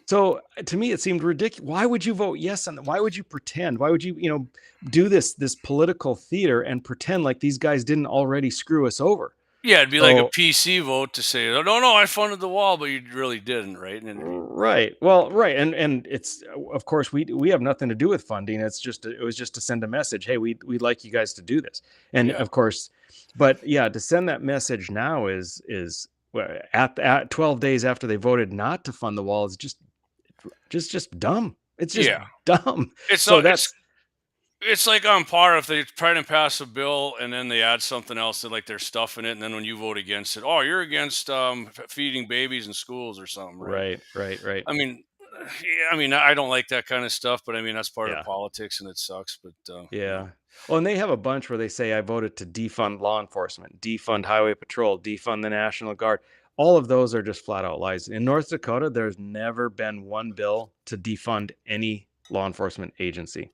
So to me, it seemed ridiculous. Why would you vote yes on that? Why would you pretend? Why would you, do this political theater and pretend like these guys didn't already screw us over? Yeah, it'd be like a PC vote to say, no, I funded the wall, but you really didn't, right? Right. Well, right. And it's, of course, we have nothing to do with funding. It was just to send a message. Hey, we'd like you guys to do this. And of course, but yeah, to send that message now is at 12 days after they voted not to fund the wall is just dumb. It's just dumb. It's like on par if they try to pass a bill and then they add something else that like their stuff in it, and then when you vote against it, oh, you're against feeding babies in schools or something, right? Right. I mean, I don't like that kind of stuff, but I mean that's part of politics and it sucks. But well, and they have a bunch where they say I voted to defund law enforcement, defund highway patrol, defund the National Guard. All of those are just flat out lies. In North Dakota, there's never been one bill to defund any law enforcement agency.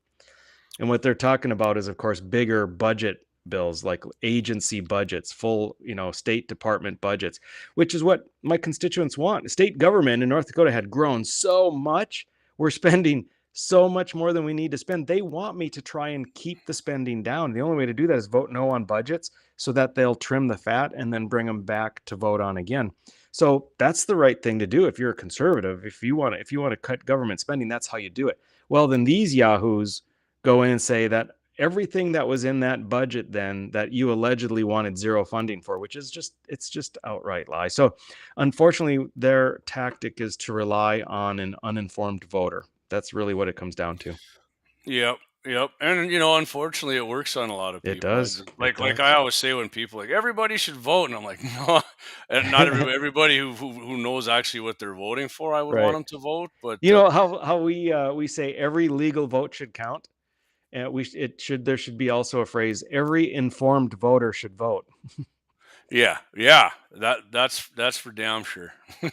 And what they're talking about is, of course, bigger budget bills, like agency budgets, full, state department budgets, which is what my constituents want. State government in North Dakota had grown so much. We're spending so much more than we need to spend. They want me to try and keep the spending down. The only way to do that is vote no on budgets so that they'll trim the fat and then bring them back to vote on again. So that's the right thing to do. If you're a conservative, if you want to cut government spending, that's how you do it. Well, then these yahoos go in and say that everything that was in that budget then that you allegedly wanted zero funding for, which is just outright lie. So unfortunately, their tactic is to rely on an uninformed voter. That's really what it comes down to. Yep. And unfortunately, it works on a lot of people. It does. Like I always say when people like everybody should vote, and I'm like, no, and not everybody who knows actually what they're voting for, I would want them to vote. But how we say every legal vote should count. And there should be also a phrase, every informed voter should vote. Yeah. That's for damn sure. All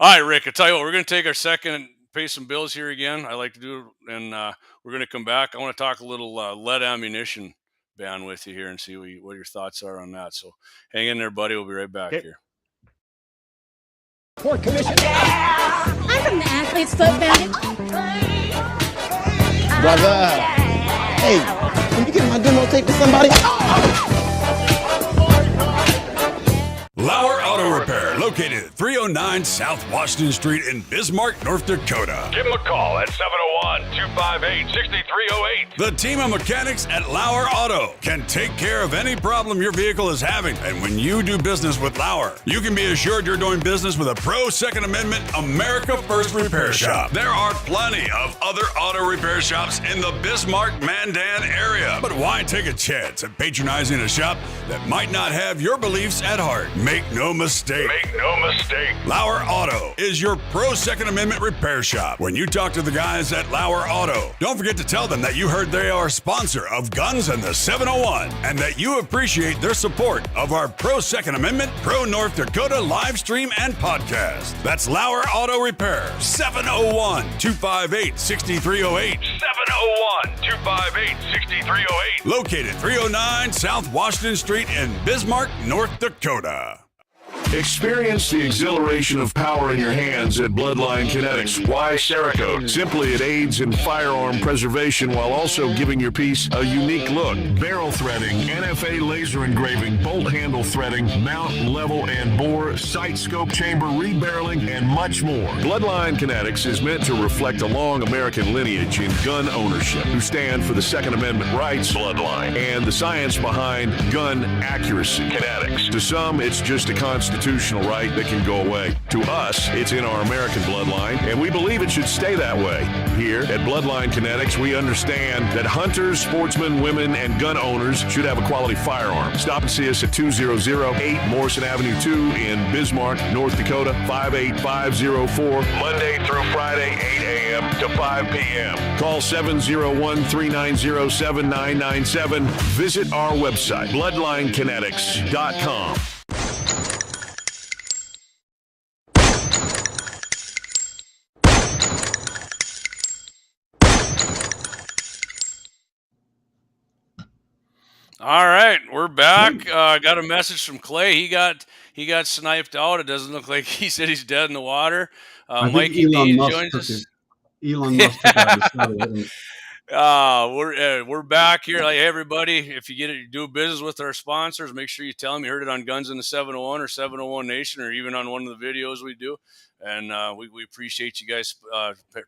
right, Rick, I tell you what, we're going to take our second and pay some bills here again. I like to do it, and we're going to come back. I want to talk a little lead ammunition ban with you here and see what your thoughts are on that. So hang in there, buddy. We'll be right back here. I'm from the Athlete's Foot Bandit. Brother, hey, can you get my demo tape to somebody? LAUER Auto Repair, located at 309 South Washington Street in Bismarck, North Dakota. Give them a call at 701-258-6308. The team of mechanics at LAUER Auto can take care of any problem your vehicle is having. And when you do business with LAUER, you can be assured you're doing business with a pro-Second Amendment America First repair shop. There are plenty of other auto repair shops in the Bismarck-Mandan area. But why take a chance at patronizing a shop that might not have your beliefs at heart? Make no mistake. LAUER Auto is your pro-Second Amendment repair shop. When you talk to the guys at LAUER Auto, don't forget to tell them that you heard they are a sponsor of Guns and the 701 and that you appreciate their support of our pro-Second Amendment, pro-North Dakota live stream and podcast. That's LAUER Auto Repair, 701-258-6308. 701-258-6308. Located 309 South Washington Street in Bismarck, North Dakota. Experience the exhilaration of power in your hands at Bloodline Kinetics. Why Cerakote? Simply, it aids in firearm preservation while also giving your piece a unique look. Barrel threading, NFA laser engraving, bolt handle threading, mount, level, and bore, sight scope chamber, rebarreling, and much more. Bloodline Kinetics is meant to reflect a long American lineage in gun ownership, who stand for the Second Amendment rights, Bloodline, and the science behind gun accuracy, Kinetics. To some, it's just a constitutional right that can go away. To us, it's in our American bloodline, and we believe it should stay that way. Here at Bloodline Kinetics, we understand that hunters, sportsmen, women, and gun owners should have a quality firearm. Stop and see us at 2008 Morrison Avenue 2 in Bismarck, North Dakota, 58504, Monday through Friday, 8 a.m. to 5 p.m. Call 701-390-7997. Visit our website, bloodlinekinetics.com. All right, we're back. Got a message from Clay. He got sniped out. It doesn't look like he said he's dead in the water. I think Mikey D joins us. Elon Musk took out his satellite. We're back here. Like, hey, everybody, if you do business with our sponsors, make sure you tell them you heard it on Guns in the 701 or 701 Nation, or even on one of the videos we do. And we appreciate you guys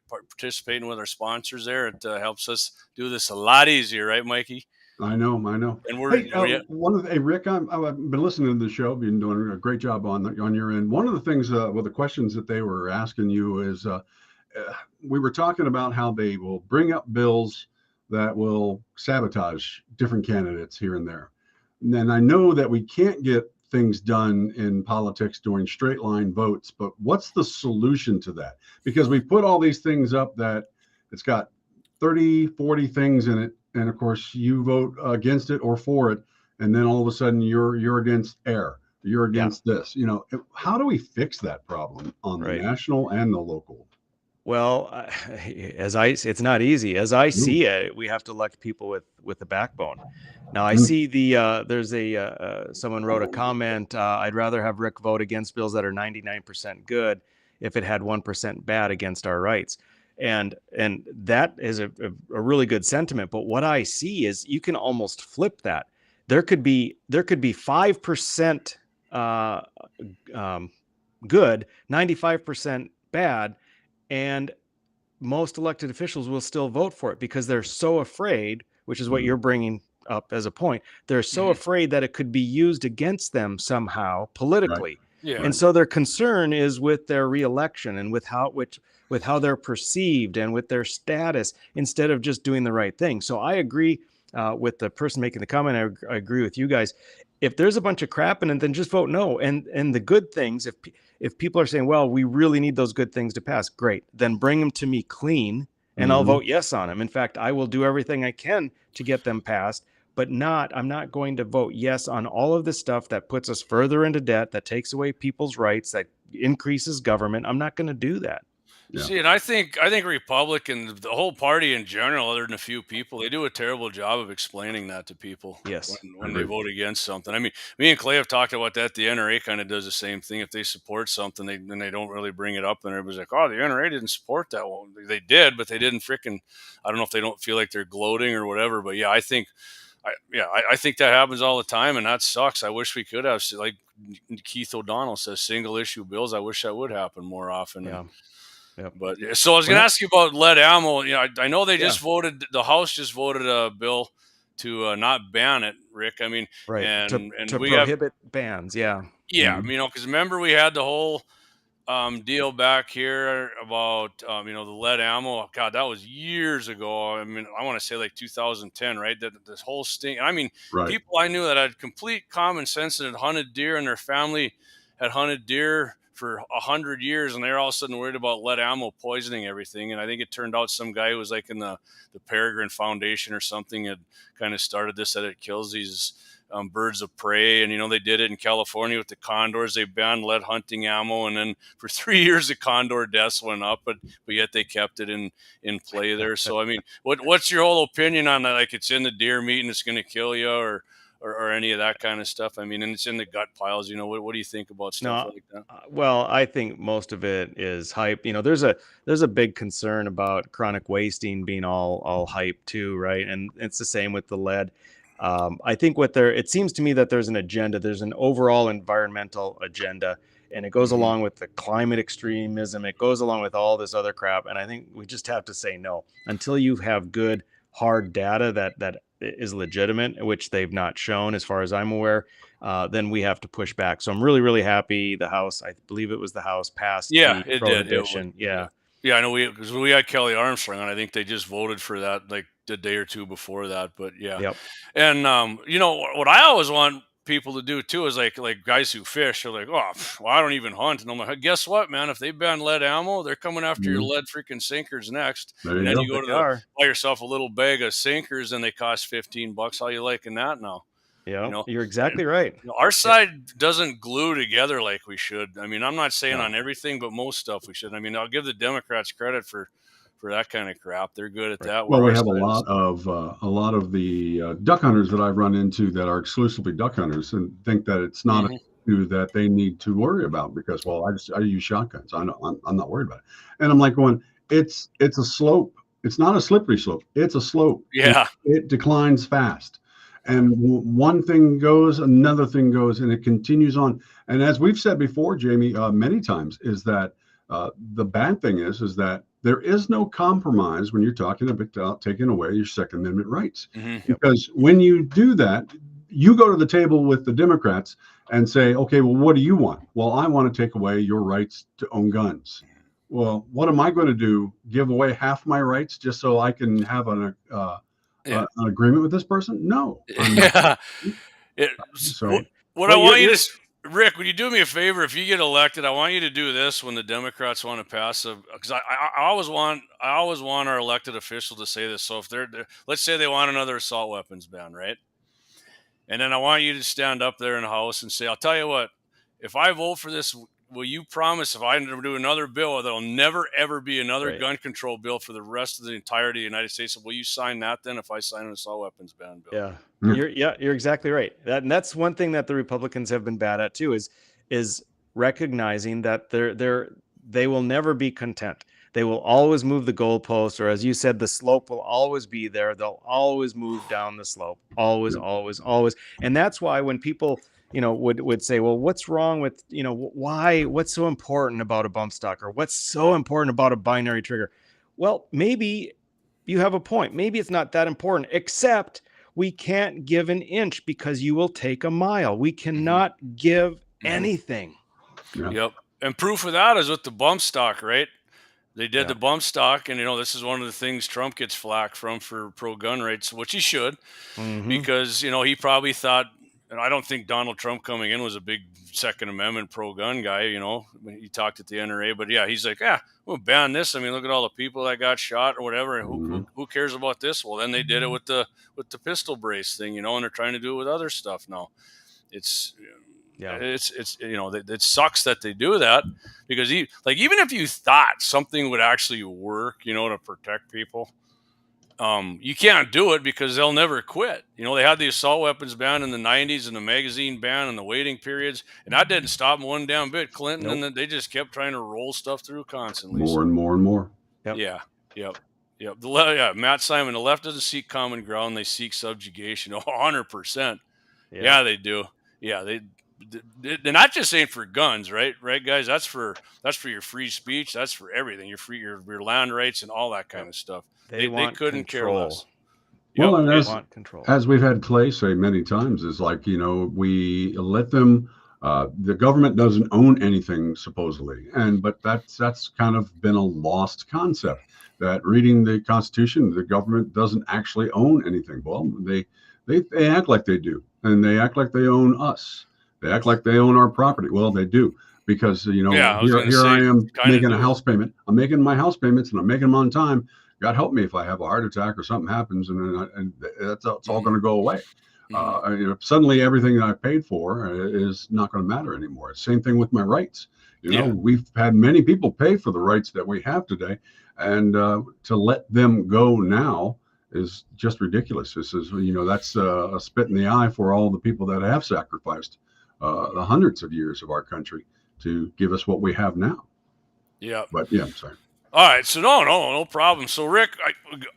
participating with our sponsors there. It helps us do this a lot easier, right, Mikey? I know. And Rick, I've been listening to the show. You've been doing a great job on your end. One of the things, the questions that they were asking you is, we were talking about how they will bring up bills that will sabotage different candidates here and there. And I know that we can't get things done in politics doing straight line votes, but what's the solution to that? Because we put all these things up that it's got 30, 40 things in it. And of course you vote against it or for it. And then all of a sudden you're against air. You're against this. How do we fix that problem on the national and the local? Well, it's not easy. As I see it, we have to elect people with a backbone. Now, I see there's someone wrote a comment. I'd rather have Rick vote against bills that are 99% good if it had 1% bad against our rights. And that is a really good sentiment. But what I see is you can almost flip that. There could be 5% good, 95% bad. And most elected officials will still vote for it because they're so afraid, which is what you're bringing up as a point. They're so afraid that it could be used against them somehow politically. Right. Yeah. And so their concern is with their reelection and with how they're perceived and with their status instead of just doing the right thing. So I agree with the person making the comment. I agree with you guys. If there's a bunch of crap in it, then just vote no. And the good things, if people are saying, well, we really need those good things to pass, great. Then bring them to me clean and I'll vote yes on them. In fact, I will do everything I can to get them passed, but I'm not going to vote yes on all of this stuff that puts us further into debt, that takes away people's rights, that increases government. I'm not going to do that. Yeah. See, and I think Republicans, the whole party in general, other than a few people, they do a terrible job of explaining that to people. Yes, when they vote against something. I mean, me and Clay have talked about that. The NRA kind of does the same thing. If they support something, then they don't really bring it up, and everybody's like, "Oh, the NRA didn't support that." Well, they did, but they didn't freaking. I don't know if they don't feel like they're gloating or whatever, but yeah, I think that happens all the time, and that sucks. I wish we could have, like Keith O'Donnell says, single issue bills. I wish that would happen more often. Yeah. Yep. But so I was going to ask you about lead ammo. I know they just voted. The House just voted a bill to not ban it, Rick. I mean, right. And to we prohibit bans. Yeah. Yeah. Because remember we had the whole deal back here about the lead ammo. God, that was years ago. I mean, I want to say like 2010, right? That this whole sting. I mean, people I knew that had complete common sense and had hunted deer, and their family had hunted deer for 100 years, and they're all of a sudden worried about lead ammo poisoning everything. And I think it turned out some guy who was like in the Peregrine Foundation or something had kind of started this, that it kills these birds of prey. And, they did it in California with the condors. They banned lead hunting ammo. And then for 3 years, the condor deaths went up, but yet they kept it in play there. So, I mean, what's your whole opinion on that? Like, it's in the deer meat and it's going to kill you, or any of that kind of stuff? I mean, and it's in the gut piles. What do you think about stuff like that? Well, I think most of it is hype. There's a big concern about chronic wasting being all hype too, right? And it's the same with the lead. I think it seems to me that there's an agenda. There's an overall environmental agenda, and it goes along with the climate extremism. It goes along with all this other crap. And I think we just have to say no until you have good, hard data that is legitimate, which they've not shown as far as I'm aware, then we have to push back. So I'm really, really happy the House, I believe it was the House, passed the prohibition. Yeah, I know because we had Kelly Armstrong, and I think they just voted for that like a day or two before that. But yeah. Yep. And what I always want people to do too is like guys who fish are like, oh, well, I don't even hunt, and I'm like, guess what, man? If they ban lead ammo, they're coming after your lead freaking sinkers next. And then you go to buy yourself a little bag of sinkers, and they cost $15. How you liking that now? Yeah, you're exactly right. Our side doesn't glue together like we should. I mean, I'm not saying on everything, but most stuff we should. I mean, I'll give the Democrats credit for for that kind of crap. They're good at that. Well, we have a lot of the duck hunters that I've run into that are exclusively duck hunters and think that it's not an issue that they need to worry about because, well, I use shotguns. I'm not worried about it. And I'm like going, it's a slope. It's not a slippery slope. It's a slope. Yeah. It declines fast. And one thing goes, another thing goes, and it continues on. And as we've said before, Jamie, many times, is that the bad thing is that there is no compromise when you're talking about taking away your Second Amendment rights. Because when you do that, you go to the table with the Democrats and say, okay, well, what do you want? Well, I want to take away your rights to own guns. Well, what am I going to do? Give away half my rights just so I can have an agreement with this person? No. Yeah. So what I want you to, Rick, would you do me a favor? If you get elected, I want you to do this when the Democrats want to pass because I always want our elected official to say this. So if they're let's say they want another assault weapons ban, right? And then I want you to stand up there in the House and say, I'll tell you what, if I vote for this, will you promise if I do another bill, there'll never, ever be another gun control bill for the rest of the entirety of the United States? Will you sign that then if I sign an assault weapons ban bill? Yeah. You're exactly right. That's one thing that the Republicans have been bad at too, is recognizing that they will never be content. They will always move the goalpost, or as you said, the slope will always be there. They'll always move down the slope. Always, always, always. And that's why when people would say, well, what's wrong with, what's so important about a bump stock, or what's so important about a binary trigger? Well, maybe you have a point. Maybe it's not that important, except we can't give an inch because you will take a mile. We cannot give anything. Yep. And proof of that is with the bump stock, right? They did the bump stock, and this is one of the things Trump gets flack from for pro-gun rights, which he should, because he probably thought, and I don't think Donald Trump coming in was a big Second Amendment pro-gun guy. He talked at the NRA, but he's like, we'll ban this. I mean, look at all the people that got shot or whatever. And who cares about this? Well, then they did it with the pistol brace thing, and they're trying to do it with other stuff now. It's it sucks that they do that, because even if you thought something would actually work, to protect people, you can't do it because they'll never quit. They had the assault weapons ban in the 90s and the magazine ban and the waiting periods, and that didn't stop them one damn bit. Clinton, and then they just kept trying to roll stuff through constantly. More and more and more. Yep. Matt Simon, the left doesn't seek common ground; they seek subjugation. 100%. Yeah, they do. Yeah, they're not just saying for guns, right, guys? That's for your free speech. That's for everything. Your land rights and all that kind of stuff. They couldn't care less. Well, and as we've had Clay say many times, is like, we let them. The government doesn't own anything supposedly, but that's kind of been a lost concept. That reading the Constitution, the government doesn't actually own anything. Well, they act like they do, and they act like they own us. They act like they own our property. Well, they do, because here I am making a house payment. I'm making my house payments, and I'm making them on time. God help me if I have a heart attack or something happens, and it's all going to go away. Suddenly everything that I paid for is not going to matter anymore. Same thing with my rights. We've had many people pay for the rights that we have today, and to let them go now is just ridiculous. This is, that's a spit in the eye for all the people that have sacrificed the hundreds of years of our country to give us what we have now. Yeah. But I'm sorry. All right, so no problem. So Rick,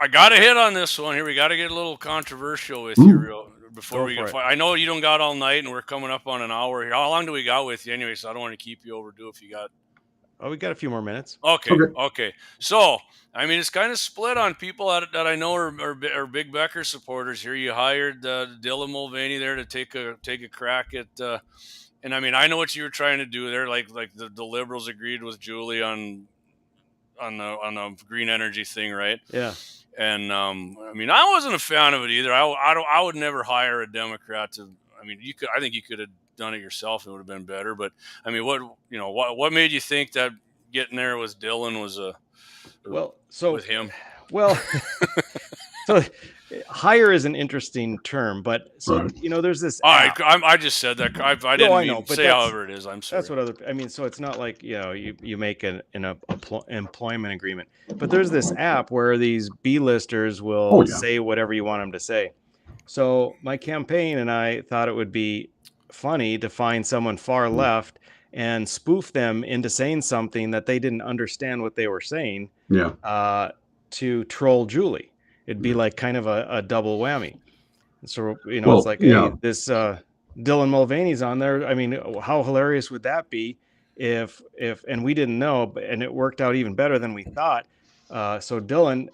I got a hit on this one here. We got to get a little controversial with you before we go. I know you don't got all night, and we're coming up on an hour here. How long do we got with you anyway? So I don't want to keep you overdue if you got. Oh, we got a few more minutes. Okay. So I mean, it's kind of split on people that I know are big Becker supporters here. You hired Dylan Mulvaney there to take a crack at, and I mean, I know what you were trying to do there. Like the Liberals agreed with Julie on the green energy thing, right? Yeah. And I mean, I wasn't a fan of it either. I would never hire a Democrat to. I mean, I think you could have done it yourself. It would have been better. But I mean, what made you think that getting there with Dylan was with him? Well, so higher is an interesting term, but so there's this. All right, I just said that. I didn't mean say however it is. I'm sorry. That's what so it's not like you make an employment agreement, but there's this app where these B-listers will say whatever you want them to say. So my campaign and I thought it would be funny to find someone far left and spoof them into saying something that they didn't understand what they were saying. To troll Julie. It'd be like kind of a double whammy. So, it's like, hey, this Dylan Mulvaney's on there. I mean, how hilarious would that be if and we didn't know, and it worked out even better than we thought. So Dylan,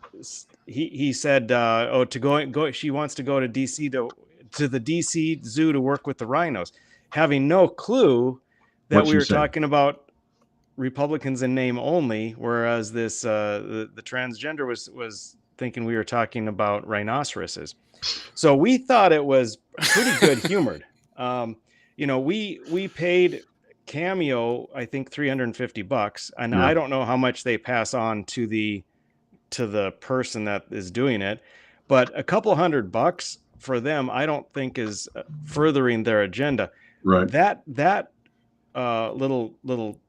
he said, to go, she wants to go to DC to the DC zoo to work with the rhinos, having no clue that we were talking about Republicans in name only, whereas this the transgender was thinking we were talking about rhinoceroses. So we thought it was pretty good humored. We paid Cameo, I think $350, and I don't know how much they pass on to the person that is doing it, but a couple $100 for them, I don't think is furthering their agenda. Right. That little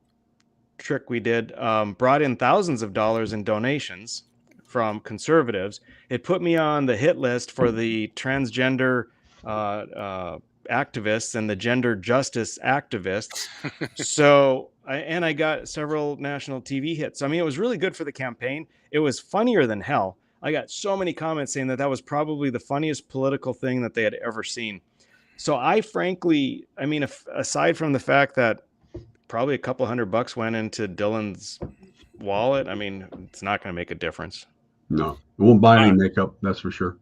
trick we did brought in thousands of dollars in donations from conservatives. It put me on the hit list for the transgender activists and the gender justice activists. So I got several national TV hits. I mean, it was really good for the campaign. It was funnier than hell. I got so many comments saying that was probably the funniest political thing that they had ever seen. So I frankly, I mean, aside from the fact that probably a couple $100 went into Dylan's wallet, I mean, it's not going to make a difference. No, it won't buy any makeup. That's for sure.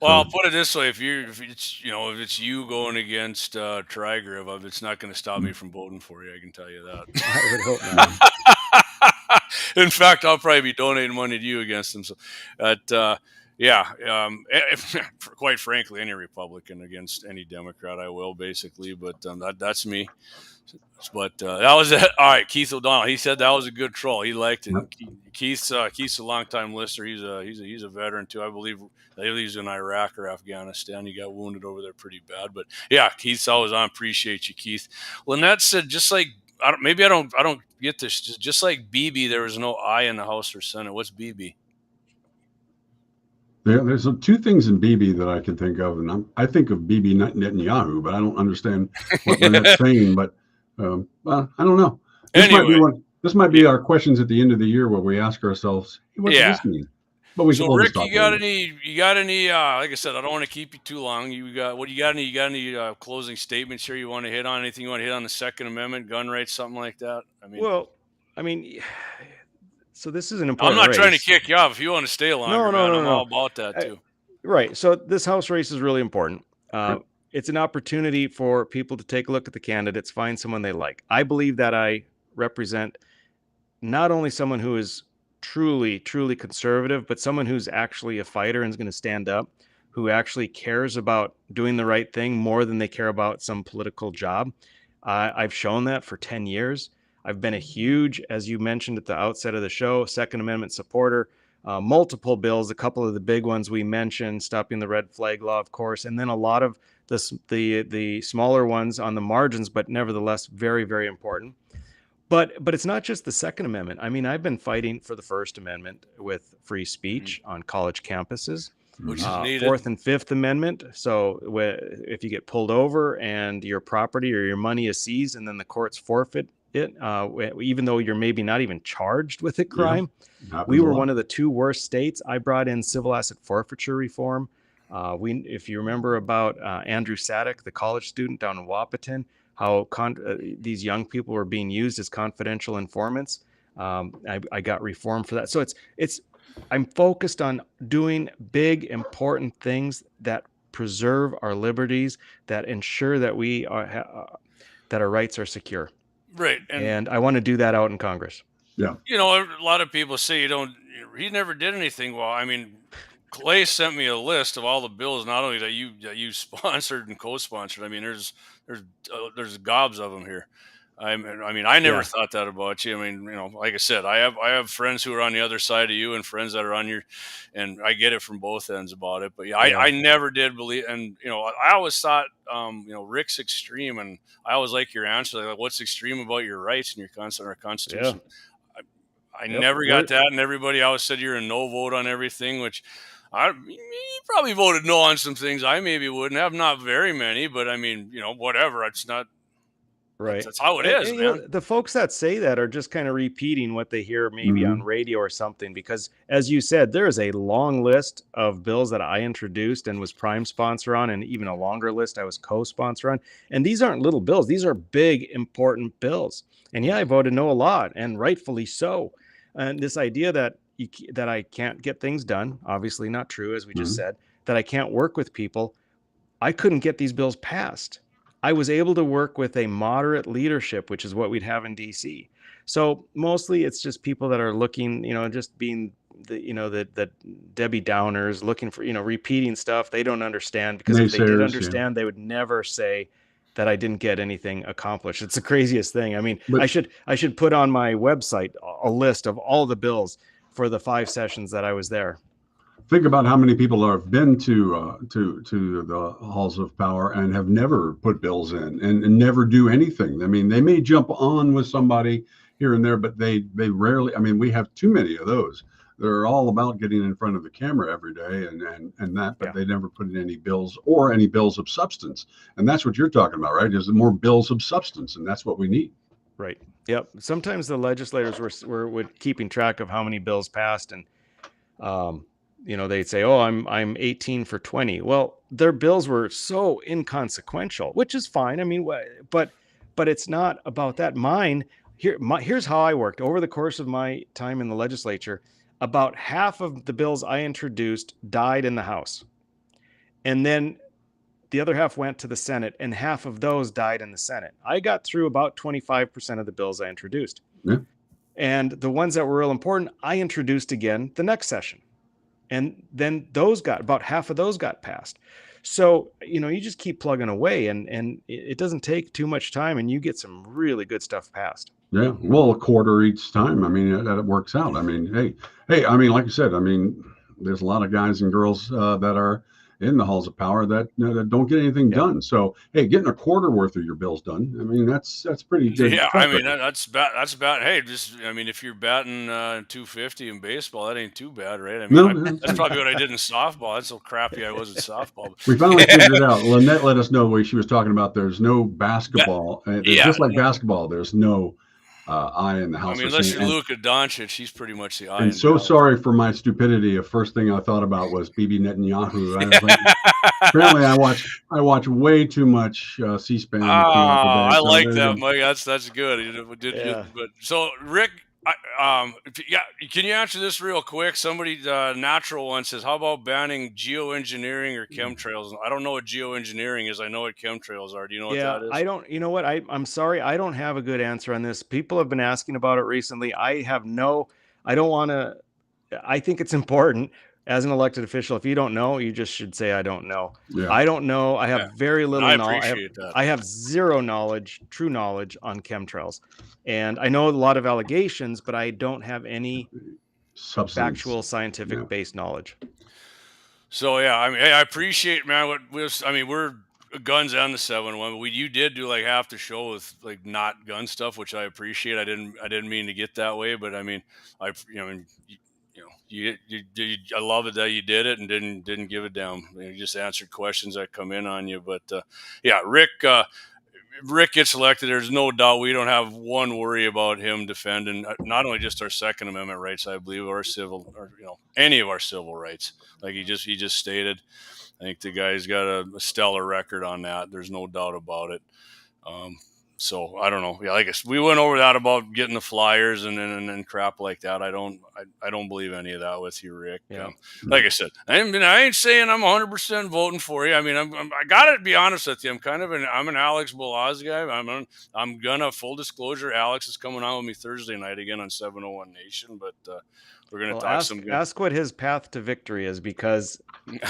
Well, I'll put it this way: if it's you going against Trigriv, it's not going to stop me from voting for you. I can tell you that. I would hope not. In fact, I'll probably be donating money to you against them. So, quite frankly, any Republican against any Democrat, I will basically. But that's me. But that was it. All right, Keith O'Donnell. He said that was a good troll. He liked it. Keith's a longtime listener. He's a veteran too. I believe he was in Iraq or Afghanistan. He got wounded over there pretty bad. But yeah, Keith's always on. Appreciate you, Keith. Lynette said just like I don't get this. Just like BB, there was no I in the House or Senate. What's BB? There's two things in BB that I can think of, and I think of BB Netanyahu, but I don't understand what Lynette's saying. But I don't know. This might be our questions at the end of the year where we ask ourselves, hey, what does this mean? But Rick, you got any? Like I said, I don't want to keep you too long. You got any closing statements here you want to hit on? Anything you want to hit on the Second Amendment, gun rights, something like that? So this is an important I'm not race. Trying to kick you off. If you want to stay longer, I'm all about that too. Right. So this House race is really important. It's an opportunity for people to take a look at the candidates, find someone they like. I believe that I represent not only someone who is truly, truly conservative, but someone who's actually a fighter and is going to stand up, who actually cares about doing the right thing more than they care about some political job. I've shown that for 10 years. I've been a huge, as you mentioned at the outset of the show, Second Amendment supporter, multiple bills, a couple of the big ones we mentioned, stopping the red flag law, of course, and then a lot of the smaller ones on the margins, but nevertheless very, very important. But it's not just the Second Amendment. I mean, I've been fighting for the First Amendment with free speech on college campuses, which is needed. Fourth and Fifth Amendment. So if you get pulled over and your property or your money is seized and then the courts forfeit it, even though you're maybe not even charged with a crime. We were one of the two worst states. I brought in civil asset forfeiture reform. If you remember about Andrew Sadek, the college student down in Wahpeton, how these young people were being used as confidential informants. I got reform for that. So I'm focused on doing big, important things that preserve our liberties, that ensure that that our rights are secure. Right. And I want to do that out in Congress. Yeah. A lot of people say he never did anything. Well, I mean, Clay sent me a list of all the bills, not only that you sponsored and co-sponsored. I mean, there's gobs of them here. I mean, I never thought that about you. I mean, like I said, I have friends who are on the other side of you and friends that are on your, and I get it from both ends about it. But I never did believe, and I always thought, Rick's extreme, and I always like your answer, like what's extreme about your rights and our Constitution. Yeah. I never got that, and everybody always said you're a no vote on everything, which you probably voted no on some things. I maybe wouldn't have, not very many, but I mean, whatever. It's not. Right. That's how it is, man. The folks that say that are just kind of repeating what they hear maybe on radio or something, because as you said, there is a long list of bills that I introduced and was prime sponsor on, and even a longer list I was co-sponsor on. And these aren't little bills. These are big, important bills. And I voted no a lot, and rightfully so. And this idea that that I can't get things done, obviously not true, as we just said, that I can't work with people. I couldn't get these bills passed. I was able to work with a moderate leadership, which is what we'd have in DC. So mostly it's just people that are looking, just being the Debbie Downers, looking for, repeating stuff they don't understand, because if they did understand, they would never say that I didn't get anything accomplished. It's the craziest thing. I mean, I should put on my website a list of all the bills for the 5 sessions that I was there. Think about how many people have been to the halls of power and have never put bills in and never do anything. I mean, they may jump on with somebody here and there, but they rarely. I mean, we have too many of those. They're all about getting in front of the camera every day and that, but they never put in any bills or any bills of substance. And that's what you're talking about, right? Is more bills of substance, and that's what we need. Right. Yep. Sometimes the legislators were keeping track of how many bills passed, and they'd say, "Oh, I'm 18 for 20." Well, their bills were so inconsequential, which is fine. I mean, but it's not about that. Here's how I worked over the course of my time in the legislature. About half of the bills I introduced died in the House, and then the other half went to the Senate, and half of those died in the Senate. I got through about 25% of the bills I introduced. Yeah. And the ones that were real important, I introduced again the next session. And then about half of those got passed. So, you just keep plugging away, and it doesn't take too much time, and you get some really good stuff passed. Yeah. Well, a quarter each time. I mean, that works out. I mean, hey, I mean, like you said, I mean, there's a lot of guys and girls that are in the halls of power that that don't get anything done. So, hey, getting a quarter worth of your bills done, I mean, that's pretty good. Yeah, I mean, that's about. Hey, if you're batting 250 in baseball, that ain't too bad, right? I mean, that's probably what I did in softball. That's so crappy I was in softball. We finally figured it out. Lynette let us know what she was talking about. There's no basketball. Just like basketball, there's no eye in the house. I mean, unless you're Luka Doncic, he's pretty much the eye. And so sorry for my stupidity. The first thing I thought about was Bibi Netanyahu. Apparently, I watch way too much C-SPAN. I like that, Mike. That's good. But so, Rick, can you answer this real quick? Somebody, natural one, says, "How about banning geoengineering or chemtrails?" I don't know what geoengineering is. I know what chemtrails are. Do you know what that is? I don't. You know what? I'm sorry. I don't have a good answer on this. People have been asking about it recently. I don't want to. I think it's important as an elected official. If you don't know, you just should say, "I don't know." Yeah. I don't know. I have very little knowledge. I have zero knowledge, true knowledge on chemtrails. And I know a lot of allegations, but I don't have any factual, scientific-based knowledge. So, yeah, I mean, hey, I appreciate, man, we're guns and the 7-1, but you did do like half the show with like not gun stuff, which I appreciate. I didn't mean to get that way, but I mean, I love it that you did it and didn't give a damn. You just answered questions that come in on you. But yeah, Rick gets elected. There's no doubt we don't have one worry about him defending not only just our Second Amendment rights, I believe, or any of our civil rights. Like he just stated. I think the guy's got a stellar record on that. There's no doubt about it. So I don't know. Yeah, I guess we went over that about getting the flyers and crap like that. I don't believe any of that with you, Rick. Yeah. Like I said, I ain't saying I'm 100% voting for you. I mean, I gotta be honest with you. I'm an Alex Balaz guy. I'm gonna, full disclosure, Alex is coming on with me Thursday night again on 701 Nation, but we're gonna talk ask what his path to victory is, because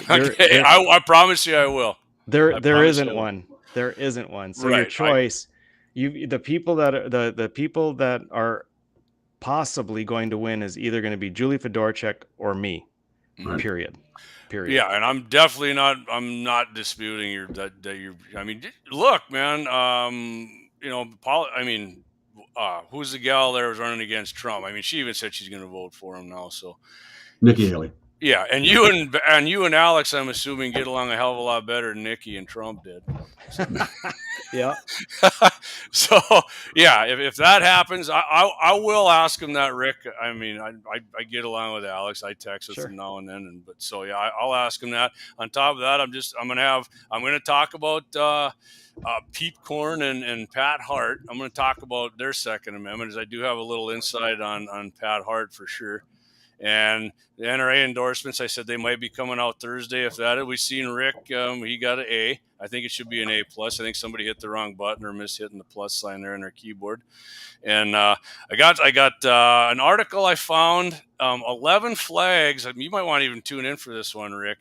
I promise you I will. There isn't one. There isn't one. So right. your choice. the people that are the people that are possibly going to win is either going to be Julie Fedorchak or me. Right. Period. Yeah, and I'm definitely not. I'm not disputing that you're. I mean, look, man. Who's the gal there was running against Trump? I mean, she even said she's going to vote for him now. So, Nikki Haley. Yeah, and you and Alex, I'm assuming, get along a hell of a lot better than Nikki and Trump did. Yeah. So yeah, if that happens, I will ask him that, Rick. I mean, I get along with Alex. I text with him now and then, but so yeah, I'll ask him that. On top of that, I'm gonna talk about Pete Corn and Pat Hart. I'm gonna talk about their Second Amendment, as I do have a little insight on Pat Hart for sure. And the NRA endorsements, I said they might be coming out Thursday. If that, we've seen Rick. He got an A. I think it should be an A+. I think somebody hit the wrong button or missed hitting the plus sign there in their keyboard. And I got an article I found. 11 flags. You might want to even tune in for this one, Rick.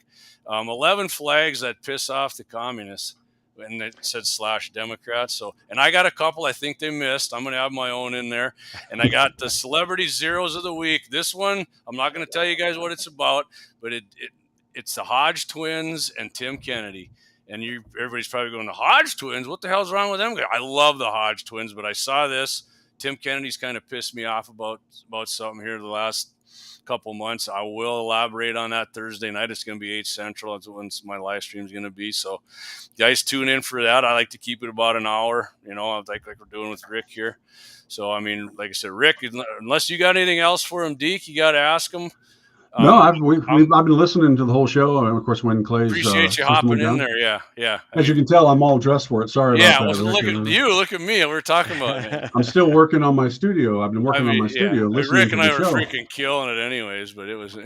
11 flags that piss off the communists. And it said /Democrats. So, and I got a couple I think they missed. I'm going to have my own in there. And I got the celebrity zeros of the week. This one, I'm not going to tell you guys what it's about, but it's the Hodge twins and Tim Kennedy. And everybody's probably going, the Hodge twins? What the hell's wrong with them? I love the Hodge twins, but I saw this. Tim Kennedy's kind of pissed me off about something here the last couple months. I will elaborate on that Thursday night. It's going to be 8 Central. That's when my live stream is going to be. So guys, tune in for that. I like to keep it about an hour, like we're doing with Rick here. So, I mean, like I said, Rick, unless you got anything else for him, Deke, you got to ask him. No, I've been listening to the whole show, and of course, when Clay's appreciate you hopping in there. Yeah. As you can tell, I'm all dressed for it. Sorry about that. Look at you. Look at me. We're talking about it. I'm still working on my studio. I've been working on my studio. Listening Rick and to I were show. freaking killing it, anyways. But it was.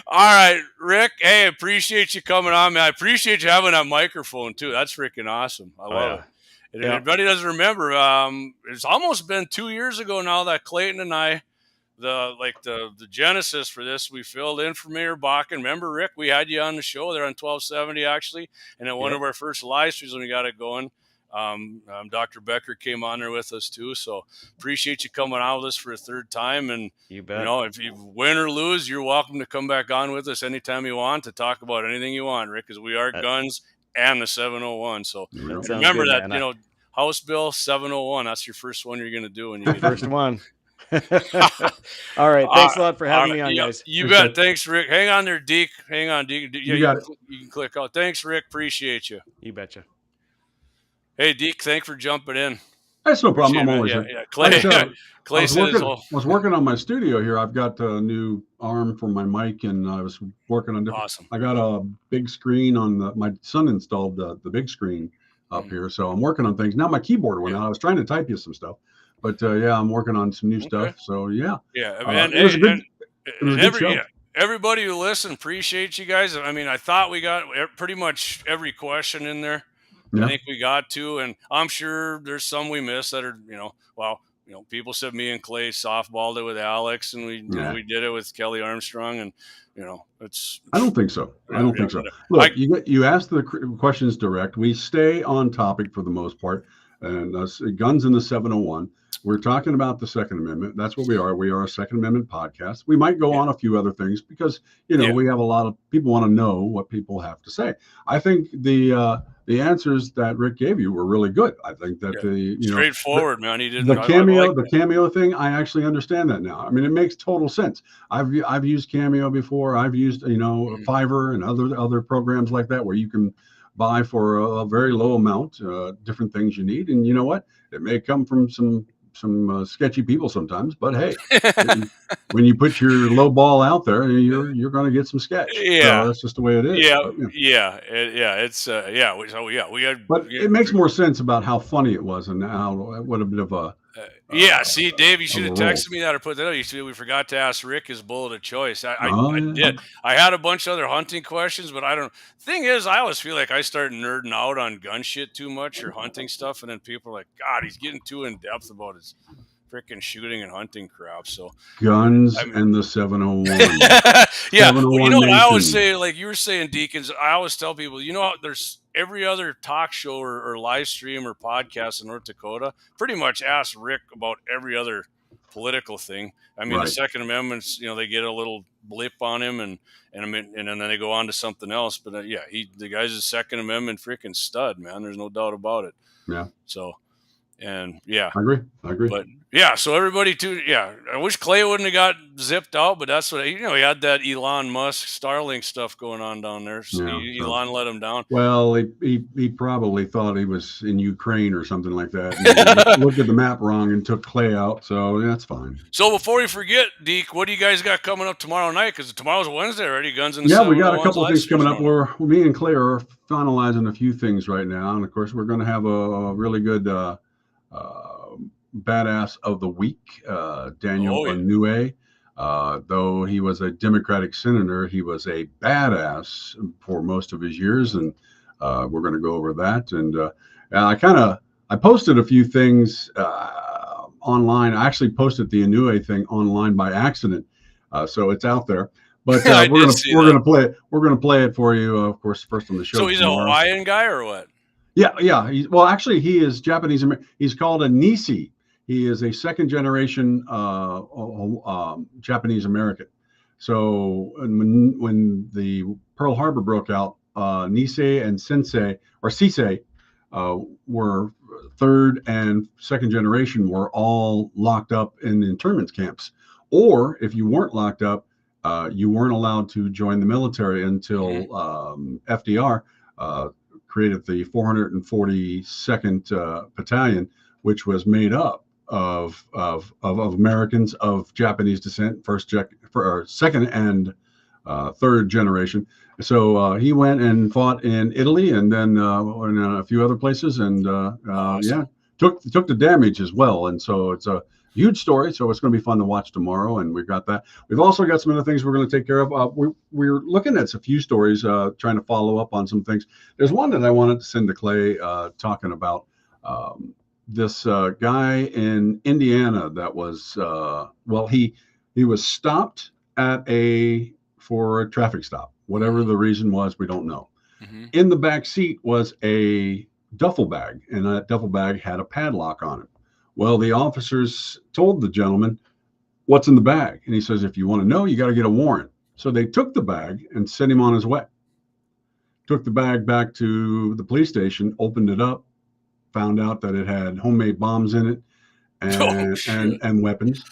All right, Rick. Hey, appreciate you coming on, man. I appreciate you having that microphone too. That's freaking awesome. I love it. And if anybody doesn't remember, it's almost been 2 years ago now that Clayton and I. The genesis for this, we filled in for Mayor Bakken. Remember, Rick, we had you on the show there on 1270 actually, and at one of our first live streams when we got it going, Dr. Becker came on there with us too. So appreciate you coming on with us for a third time. And you bet. If you win or lose, you're welcome to come back on with us anytime you want to talk about anything you want, Rick, because we are guns and the 701. So remember good, that, House Bill 701. That's your first one you're going to do when you get first one. All right. Thanks a lot for having me on, guys. You bet. Thanks, Rick. Hang on there, Deke. Hang on, Deke. You got it. You can click out. Thanks, Rick. Appreciate you. You betcha. Hey, Deke. Thanks for jumping in. That's no problem. I'm always here. Clay, Clay I was working on my studio here. I've got a new arm for my mic, and I was working on different. Awesome. I got a big screen on my son installed the big screen up here, so I'm working on things. Now my keyboard went out. I was trying to type you some stuff. But I'm working on some new stuff. So yeah. It was a good show. Everybody who listened, appreciate you guys. I mean, I thought we got pretty much every question in there. Yeah. I think we got to, and I'm sure there's some we missed that are, people said me and Clay softballed it with Alex, and we did it with Kelly Armstrong, and it's. I don't think so. Look, you asked the questions direct. We stay on topic for the most part, and guns in the 701. We're talking about the Second Amendment. That's what we are. We are a Second Amendment podcast. We might go on a few other things because, we have a lot of people want to know what people have to say. I think the answers that Rick gave you were really good. I think that straightforward, man. He didn't. The Cameo thing. I actually understand that now. I mean, it makes total sense. I've used Cameo before. I've used Fiverr and other programs like that where you can buy for a very low amount different things you need, and you know what? It may come from some sketchy people sometimes, but hey, when you put your low ball out there, you're going to get some sketch. Yeah, so that's just the way it is. But it makes more sense about how funny it was and what a bit of a. See, Dave, you should have texted me that or put that out. We forgot to ask Rick his bullet of choice. I did. I had a bunch of other hunting questions, but I don't. Thing is, I always feel like I start nerding out on gun shit too much or hunting stuff, and then people are like, "God, he's getting too in depth about his freaking shooting and hunting crap. So guns and the 701. Yeah, well, you know what I always Nation. say, like you were saying, Deacons, I always tell people, you know, there's every other talk show or live stream or podcast in North Dakota pretty much asks Rick about every other political thing. I mean, Right. the Second Amendment's, you know, they get a little blip on him and then they go on to something else. But yeah, the guy's a Second Amendment freaking stud, man. There's no doubt about it. Yeah. So, and yeah, I agree. But yeah, so everybody too. Yeah, I wish Clay wouldn't have got zipped out, but that's what, you know, he had that Elon Musk Starlink stuff going on down there. So Yeah, Elon let him down. Well, he probably thought he was in Ukraine or something like that. He looked at the map wrong and took Clay out. So that's fine. So before we forget, Deke, what do you guys got coming up tomorrow night? Because tomorrow's Wednesday already. Guns and Yeah, we got a couple of things stream coming up. Me and Clay are finalizing a few things right now, and of course, we're going to have a really good badass of the week, Daniel Inouye. Though he was a Democratic senator, he was a badass for most of his years, and we're going to go over that. And I posted a few things online. I actually posted the Inouye thing online by accident, so it's out there. But we're gonna play it. We're gonna play it for you, of course, first on the show. So he's tomorrow. a Hawaiian guy or what? Yeah. Actually, he is Japanese. He's called a Nisi. He is a second generation Japanese American. So when the Pearl Harbor broke out, Nisei and Sisei were third and second generation, were all locked up in internment camps. Or if you weren't locked up, you weren't allowed to join the military until FDR created the 442nd Battalion, which was made up of Americans of Japanese descent, second and third generation. So he went and fought in Italy and then in a few other places, and awesome. took the damage as well. And so it's a huge story. So it's going to be fun to watch tomorrow, and we've got that. We've also got some other things we're going to take care of. We're looking at a few stories, trying to follow up on some things. There's one that I wanted to send to Clay, talking about this guy in Indiana that was he was stopped for a traffic stop. Whatever the reason was, we don't know. Mm-hmm. In the back seat was a duffel bag, and that duffel bag had a padlock on it. Well, the officers told the gentleman, "What's in the bag?" And he says, "If you want to know, you got to get a warrant." So they took the bag and sent him on his way. Took the bag back to the police station, opened it up, found out that it had homemade bombs in it and weapons.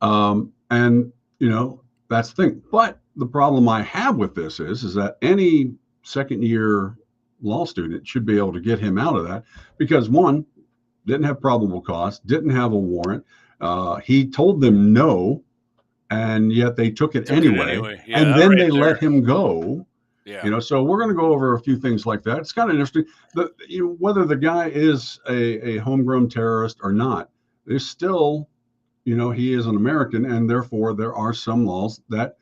And you know, that's the thing. But the problem I have with this is that any second year law student should be able to get him out of that, because one, didn't have probable cause, didn't have a warrant. He told them no, and yet they took it anyway. Yeah, and then they let him go. Yeah. You know, so we're going to go over a few things like that. It's kind of interesting. Whether the guy is a homegrown terrorist or not, there's still, he is an American, and therefore there are some laws that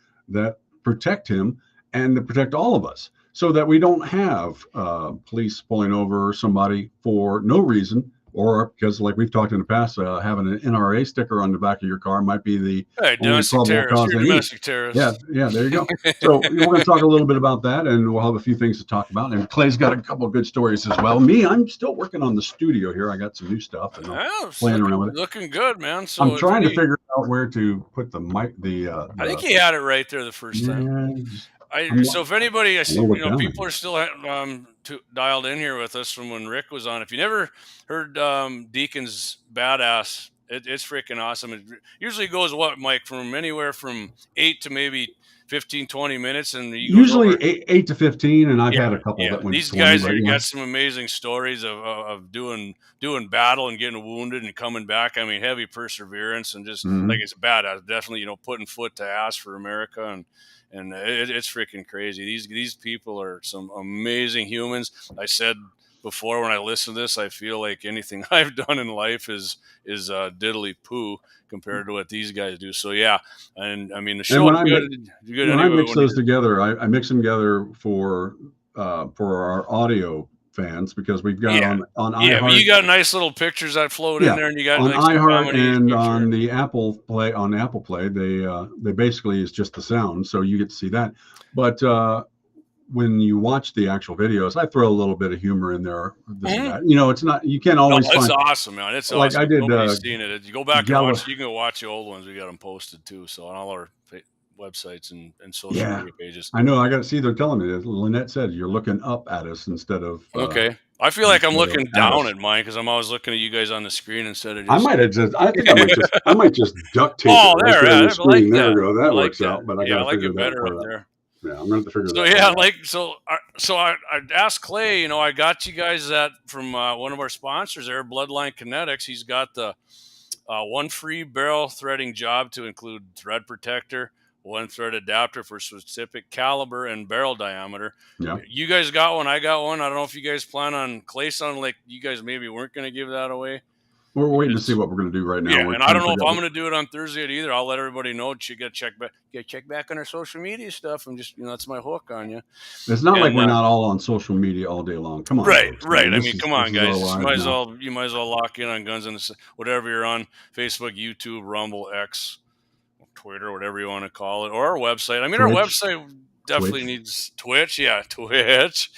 protect him and that protect all of us, so that we don't have police pulling over somebody for no reason, or because, like we've talked in the past, having an NRA sticker on the back of your car might be the domestic terrorist. Yeah, there you go. So we're going to talk a little bit about that, and we'll have a few things to talk about. And Clay's got a couple of good stories as well. I'm still working on the studio here. I got some new stuff, and I'm playing around with it. Looking good, man. So I'm trying to figure out where to put the mic. I think he had it right there the first time. So if anybody, people are still dialed in here with us from when Rick was on. If you never heard Deacon's Badass, it's freaking awesome. It usually goes, Mike, from anywhere from 8 to maybe 15, 20 minutes. And usually 8 to 15, and I've had a couple that went. These guys got some amazing stories of doing battle and getting wounded and coming back. I mean, heavy perseverance and just like it's badass. Definitely, putting foot to ass for America, and it's freaking crazy. These people are some amazing humans. I said before, when I listen to this, I feel like anything I've done in life is diddly poo compared to what these guys do. So yeah, and I mean the show. When I mix those together, I mix them together for our audio fans because we've got on iHeart. Yeah, but you got nice little pictures that float in there, and you got on nice iHeart and picture. on the Apple Play, they basically is just the sound, so you get to see that. But when you watch the actual videos, I throw a little bit of humor in there. This and that. You know, it's not, you can't always find. It's awesome, man. It's like awesome. I did. Nobody's seen it. You go back and watch. You can go watch the old ones. We got them posted too, so on all our websites and social media pages. I know. I got to see. They're telling me. Lynette said you're looking up at us instead of. Okay. I feel like I'm looking down at mine because I'm always looking at you guys on the screen instead of. I might have just. I think I might just duct tape. Oh, it right there on the screen. Like there we go. That like works out. But I got to figure that better part up out. there. Yeah, I'm going to figure so that out. So I asked Clay, you know, I got you guys that from one of our sponsors there, Bloodline Kinetics. He's got the one free barrel threading job to include thread protector, one thread adapter for specific caliber and barrel diameter. Yeah. You guys got one. I got one. I don't know if you guys plan on, Clay sounded like you guys maybe weren't going to give that away. We're waiting to see what we're going to do right now. Yeah, and I don't know if I'm going to do it on Thursday either. I'll let everybody know. You got to check back on our social media stuff. I'm just, you know, that's my hook on you. It's not like we're not all on social media all day long. Come on, right. Folks. I mean, come on, guys. You might as well lock in on Guns in the whatever you're on Facebook, YouTube, Rumble, X, Twitter, whatever you want to call it, or our website. I mean, our website definitely needs Twitch. Yeah, Twitch.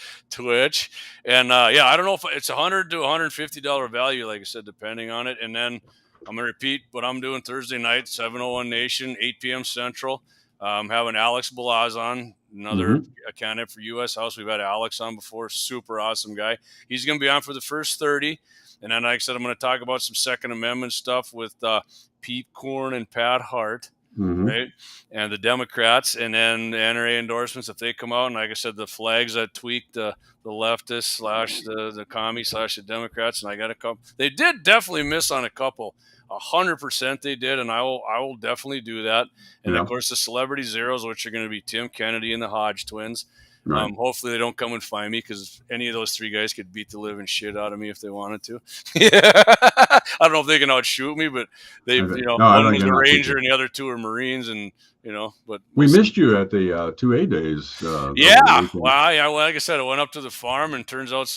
And I don't know if it's $100 to $150 value, like I said, depending on it. And then I'm going to repeat what I'm doing Thursday night, 701 Nation, 8 p.m. Central. I'm having Alex Balaz on, another candidate for U.S. House. We've had Alex on before, super awesome guy. He's going to be on for the first 30. And then, like I said, I'm going to talk about some Second Amendment stuff with Pete Corn and Pat Hart. Right, and the Democrats, and then the NRA endorsements if they come out, and like I said, the flags that tweak the leftists / the commies / the Democrats, and I got a couple. They did definitely miss on a couple, 100% they did, and I will definitely do that. And of course, the celebrity zeros, which are going to be Tim Kennedy and the Hodge twins. Right. Hopefully they don't come and find me because any of those three guys could beat the living shit out of me if they wanted to. I don't know if they can outshoot me, but they, one was a Ranger and the other two are Marines, and but we missed you at the 2A days. Well, like I said, I went up to the farm, and turns out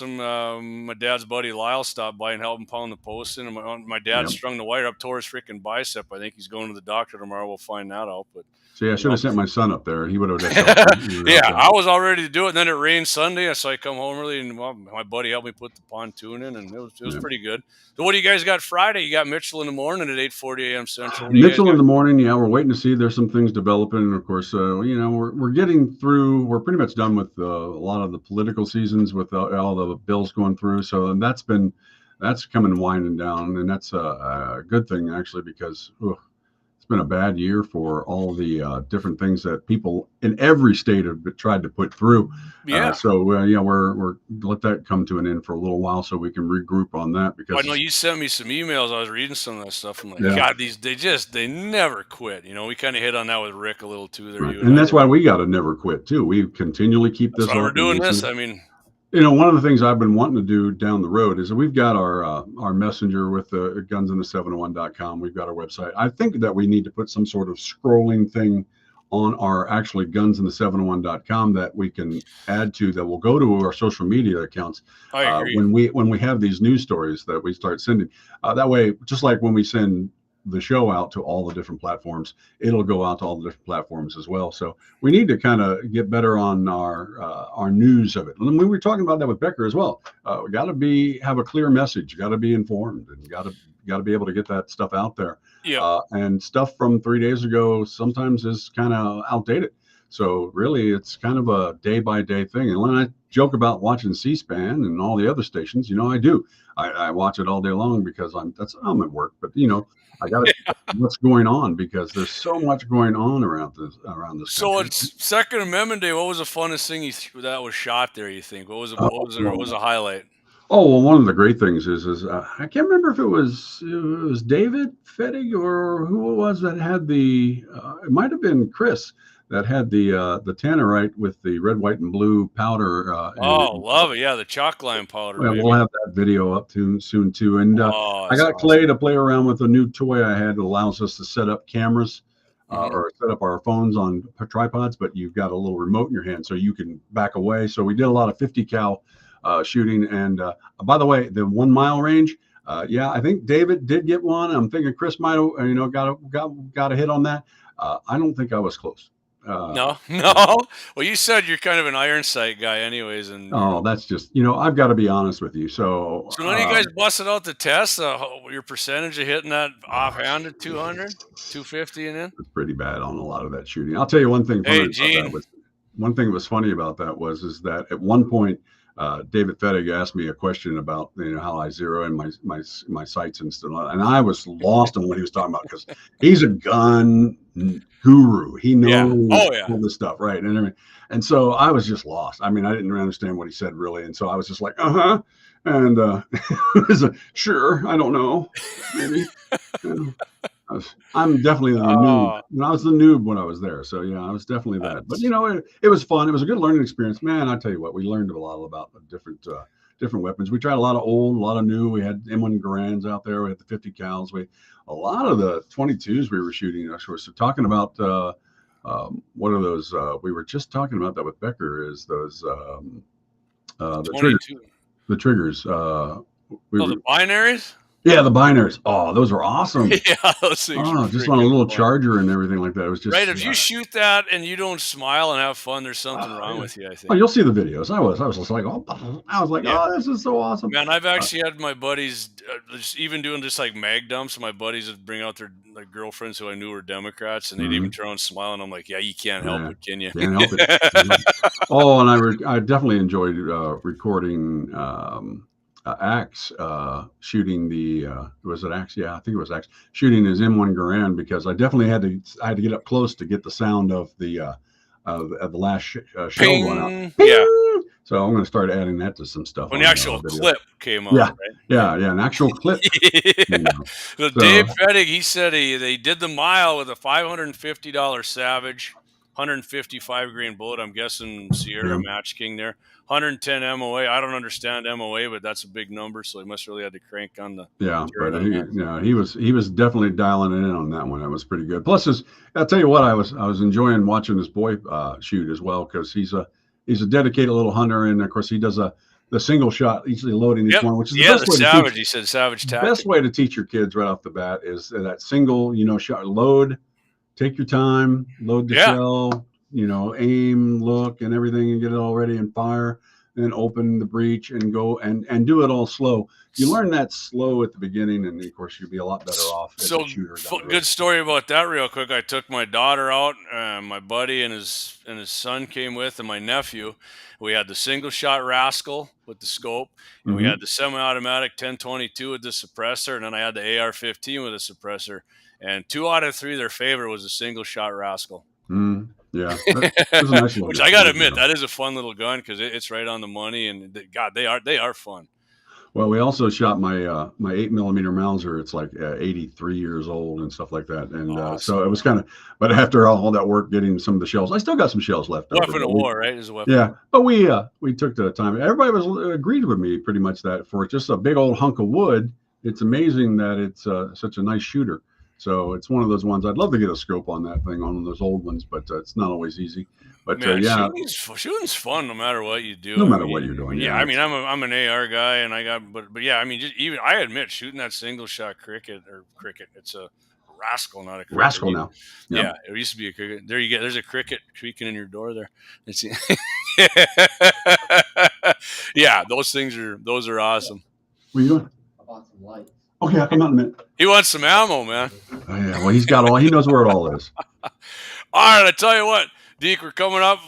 my dad's buddy Lyle stopped by and helped him pound the post in. And my dad strung the wire up, tore his freaking bicep. I think he's going to the doctor tomorrow. We'll find that out, but. See, I should have sent my son up there. He would have. I was all ready to do it. And then it rained Sunday, so I come home early, and my buddy helped me put the pontoon in, and it was pretty good. So, what do you guys got Friday? You got Mitchell in the morning at 8:40 a.m. Central. Mitchell in the morning. Yeah, we're waiting to see. There's some things developing, and of course, we're getting through. We're pretty much done with a lot of the political seasons with all the bills going through. So that's coming winding down, and that's a good thing actually because. Been a bad year for all the different things that people in every state have tried to put through. We're let that come to an end for a little while so we can regroup on that. Because I know you sent me some emails. I was reading some of that stuff. I'm like, God, they never quit. We kind of hit on that with Rick a little too there. Right. And that's why we got to never quit too. We continually keep this. That's why we're doing this. I mean. One of the things I've been wanting to do down the road is that we've got our messenger with the gunsinthe701.com. We've got our website. I think that we need to put some sort of scrolling thing on our actually gunsinthe701.com that we can add to that will go to our social media accounts when we have these news stories that we start sending. That way, just like when we send the show out to all the different platforms, it'll go out to all the different platforms as well. So we need to kind of get better on our news of it. And we were talking about that with Becker as well. We got to have a clear message, got to be informed, and got to be able to get that stuff out there. And stuff from 3 days ago sometimes is kind of outdated. So really, it's kind of a day-by-day thing. And when I joke about watching C-SPAN and all the other stations, I do. I watch it all day long because I'm at work. But I got to what's going on because there's so much going on around this. So country. It's Second Amendment Day. What was the funnest thing that was shot there? You think? What was a highlight? Oh well, one of the great things is I can't remember if it was David Fettig or who it was that had the. It might have been Chris that had the tannerite with the red, white, and blue powder. Love it! Yeah, the chalk line powder. Yeah, we'll have that video up soon too. And I got Clay to play around with a new toy I had that allows us to set up cameras or set up our phones on tripods, but you've got a little remote in your hand so you can back away. So we did a lot of 50 cal shooting. And by the way, the 1 mile range, yeah, I think David did get one. I'm thinking Chris might have, got a hit on that. I don't think I was close. No. Well, you said you're kind of an iron sight guy, anyways, and that's just, I've got to be honest with you. So when you guys busted out the test, your percentage of hitting that offhanded 200, 250 and in? It's pretty bad on a lot of that shooting. I'll tell you one thing. Hey, Gene. One thing that was funny about that is that at one point, David Fettig asked me a question about how I zero in my sights and stuff, and I was lost on what he was talking about because he's a gun guru. He knows all this stuff, right? And so I was just lost. I mean, I didn't understand what he said really, and so I was just like, and sure, I don't know, maybe. I'm definitely the noob. I was the noob when I was there. So yeah, I was definitely that. But it was fun. It was a good learning experience. Man, I tell you what, we learned a lot about different weapons. We tried a lot of old, a lot of new. We had M1 Garands out there. We had the 50 cals. A lot of the 22s we were shooting. So talking about what are those? We were just talking about that with Becker. Is those the triggers? The binaries. Yeah, the binaries. Oh, those are awesome. Yeah, those things. Just on a little charger and everything like that. It was just right. If you shoot that and you don't smile and have fun, there's something wrong with you, I think. Oh, you'll see the videos. I was just like, oh, this is so awesome. Man, I've actually had my buddies even doing just like mag dumps. My buddies would bring out their girlfriends who I knew were Democrats, and they'd even turn around and smile, and I'm like, yeah, you can't help it, can you? Can't help it. Oh, and I definitely enjoyed recording. Axe shooting the was it Axe? Yeah, I think it was Axe shooting his M1 Garand because I definitely had to get up close to get the sound of the last shell going out. Yeah. So I'm going to start adding that to some stuff. When the actual clip came out. Yeah. Right? Yeah, an actual clip. So Dave Fettig, he said they did the mile with a $550 Savage, 155 grain bullet. I'm guessing Sierra Match King there. 110 MOA. I don't understand MOA, but that's a big number, so he must really had to crank on the. Yeah, but he was definitely dialing it in on that one. That was pretty good. Plus, I'll tell you what, I was enjoying watching this boy shoot as well because he's a dedicated little hunter, and of course he does the single shot, easily loading each one, which is the best way Savage. He said Savage tactic. The best way to teach your kids right off the bat is that single, shot, load, take your time, load the shell. Aim, look, and everything, and get it all ready and fire, and then open the breech and go and do it all slow. You learn that slow at the beginning, and of course you'll be a lot better off as a shooter. Good story about that real quick. I took my daughter out, my buddy and his son came with, and my nephew. We had the single shot Rascal with the scope, and we had the semi-automatic 1022 with the suppressor, and then I had the AR-15 with a suppressor. And 2 out of 3, their favorite was a single shot Rascal. Yeah, nice which I gotta admit, that is a fun little gun because it's right on the money, and God, they are fun. Well, we also shot my 8mm Mauser. It's like 83 years old and stuff like that, and so it was kind of. But after all that work getting some of the shells, I still got some shells left. Weapon of war, right? Is a weapon. Yeah, but we took the time. Everybody agreed with me pretty much that for just a big old hunk of wood, it's amazing that it's such a nice shooter. So it's one of those ones. I'd love to get a scope on that thing, on those old ones, but it's not always easy. But shooting's fun no matter what you do. No matter what you're doing. Yeah, I mean, I'm an AR guy, and I got, but yeah, I mean, I admit shooting that single shot cricket. It's a Rascal, not a cricket. Rascal now. Yeah, it used to be a cricket. There you get. There's a cricket creaking in your door there. Let's see. Yeah, those are awesome. What are you doing? I bought some lights. Okay, I'll come out in a minute. He wants some ammo, man. Oh, yeah, well, he knows where it all is. All right, I tell you what, Deke, we're coming up.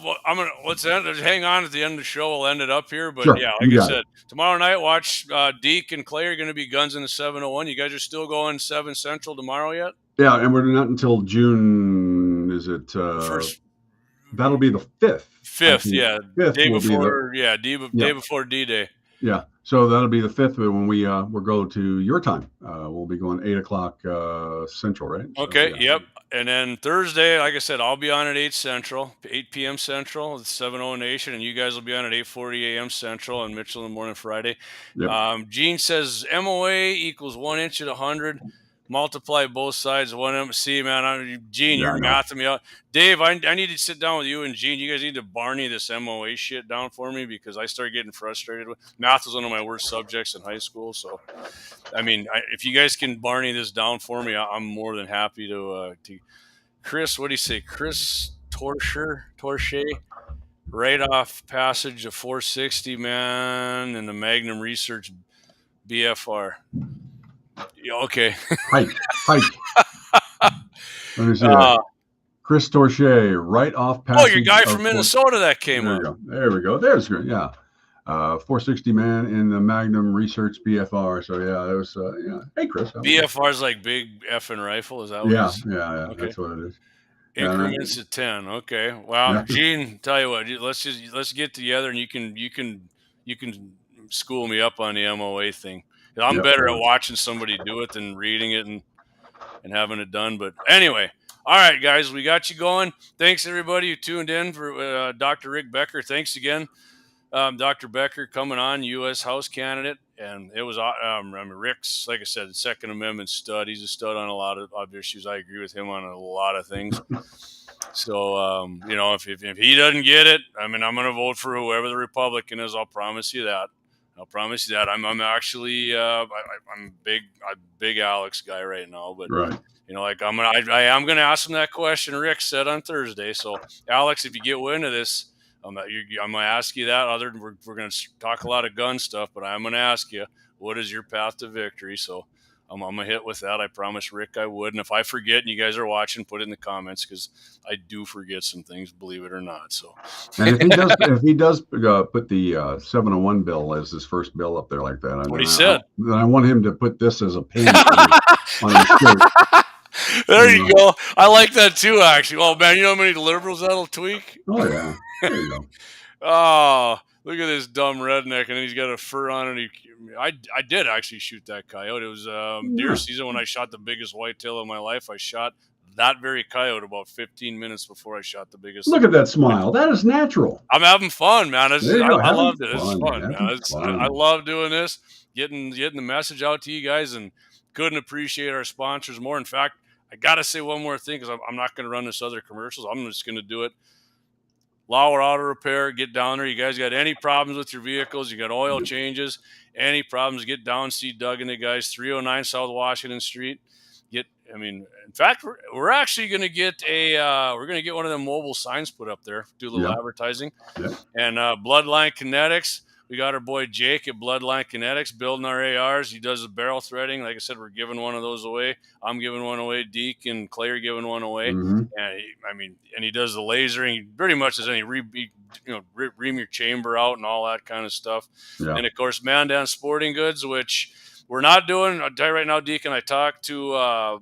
Let's hang on at the end of the show. We'll end it up here. But yeah, like I said, tomorrow night, watch Deke and Clay are going to be guns in the 701. You guys are still going 7 Central tomorrow yet? Yeah, and we're not until June. Is it? First. That'll be the 5th. 5th, yeah. 5th day before, day before D-Day. Yeah, so that'll be the 5th when we'll go to your time. We'll be going 8 o'clock Central, right? Okay, so, yep. And then Thursday, like I said, I'll be on at 8 Central, 8 p.m. Central, with 7-0 Nation, and you guys will be on at 8:40 a.m. Central, and Mitchell in the morning Friday. Yep. Gene says MOA equals 1 inch at 100. multiply both sides of 1MC, man. Gene, you're mathing me out. Dave, I need to sit down with you and Gene. You guys need to Barney this MOA shit down for me because I started getting frustrated. Math was one of my worst subjects in high school. So, I mean, if you guys can Barney this down for me, I'm more than happy to Chris, what do you say? Chris Torche, right off passage of 460, man, and the Magnum Research BFR. Okay. Hike. Let me see. Chris Torche, right off passage. Oh, your guy from Minnesota that came up. There we go. There's good. Yeah. 460 man in the Magnum Research BFR. So yeah, it was Hey Chris. BFR is like big effing rifle. Is that what it is? Yeah. Okay. That's what it is. Increments of 10. Okay. Wow. Gene, tell you what, let's get together and you can school me up on the MOA thing. I'm better at watching somebody do it than reading it and having it done. But anyway, all right, guys, we got you going. Thanks everybody who tuned in for Dr. Rick Becker. Thanks again. Dr. Becker coming on, U.S. House candidate, and it was Rick's, like I said, Second Amendment stud. He's a stud on a lot of issues. I agree with him on a lot of things. So, if he doesn't get it, I mean, I'm going to vote for whoever the Republican is. I'll promise you that. I'm actually I'm a big Alex guy right now, but right. I am gonna ask him that question Rick said on Thursday. So Alex, if you get wind of this, I'm gonna ask you that. We're gonna talk a lot of gun stuff, but I'm gonna ask you, what is your path to victory? So I'm gonna hit with that. I promised Rick I would, and if I forget and you guys are watching, put it in the comments because I do forget some things, believe it or not. So, and if he does put the 701 bill as his first bill up there like that, what he said, then I want him to put this as a pin on his shirt. There you go. I like that too, actually. Oh man, you know how many liberals that'll tweak? Oh yeah. There you go. Oh, look at this dumb redneck, and then he's got a fur on, and I did actually shoot that coyote. It was deer season when I shot the biggest whitetail of my life. I shot that very coyote about 15 minutes before I shot the biggest. Look at that smile. That is natural. I'm having fun, man. I loved it. It's fun, man. I love doing this, getting the message out to you guys, and couldn't appreciate our sponsors more. In fact, I got to say one more thing because I'm not going to run this other commercials. I'm just going to do it. LAUER Auto Repair, get down there. You guys got any problems with your vehicles? You got oil changes, any problems, get down, see Doug and the guys, 309 South Washington Street. In fact, we're actually going to get one of them mobile signs put up there, do a little advertising. Yeah. And Bloodline Kinetics, we got our boy Jake at Bloodline Kinetics building our ARs. He does the barrel threading. Like I said, we're giving one of those away. I'm giving one away. Deke and Clay are giving one away. Mm-hmm. And he does the lasering. He pretty much does any ream your chamber out and all that kind of stuff. Yeah. And of course, Mandan Sporting Goods, which we're not doing. I'll tell you right now, Deke, and I talked to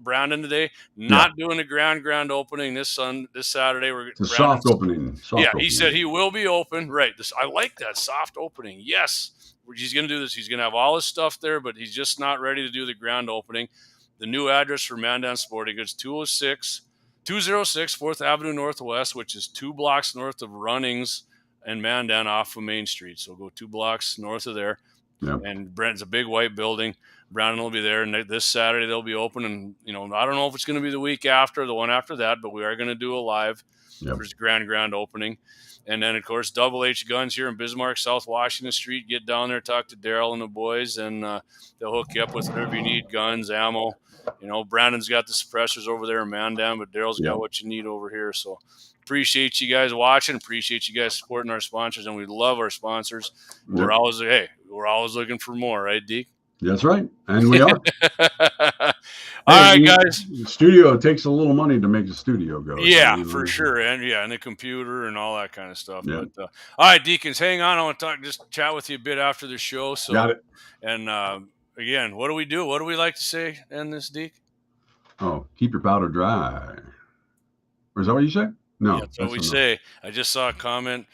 Brandon today, not doing a grand opening this Saturday. It's a soft opening. He said he will be open. Right. I like that soft opening. Yes. He's going to do this. He's going to have all his stuff there, but he's just not ready to do the grand opening. The new address for Mandan Sporting Goods, 206 4th Avenue Northwest, which is 2 blocks north of Runnings and Mandan off of Main Street. So go 2 blocks north of there. Yep. And Brent's a big white building. Brandon will be there, and this Saturday they'll be open. And I don't know if it's going to be the week after, the one after that, but we are going to do a live for his grand opening. And then of course Double H Guns here in Bismarck, South Washington Street. Get down there, talk to Daryl and the boys, and they'll hook you up with whatever you need: guns, ammo. Brandon's got the suppressors over there in Mandan, but Daryl's got what you need over here. So appreciate you guys watching. Appreciate you guys supporting our sponsors, and we love our sponsors. Yep. We're always looking for more, right, Deke? That's right, and we are. All right, guys. The studio, it takes a little money to make the studio go. Yeah, for sure, and the computer and all that kind of stuff. Yeah. But all right, Deacons, hang on. I want to just chat with you a bit after the show. So, got it. And again, what do we do? What do we like to say in this, Deke? Oh, keep your powder dry. Or is that what you say? No, that's what we say. I just saw a comment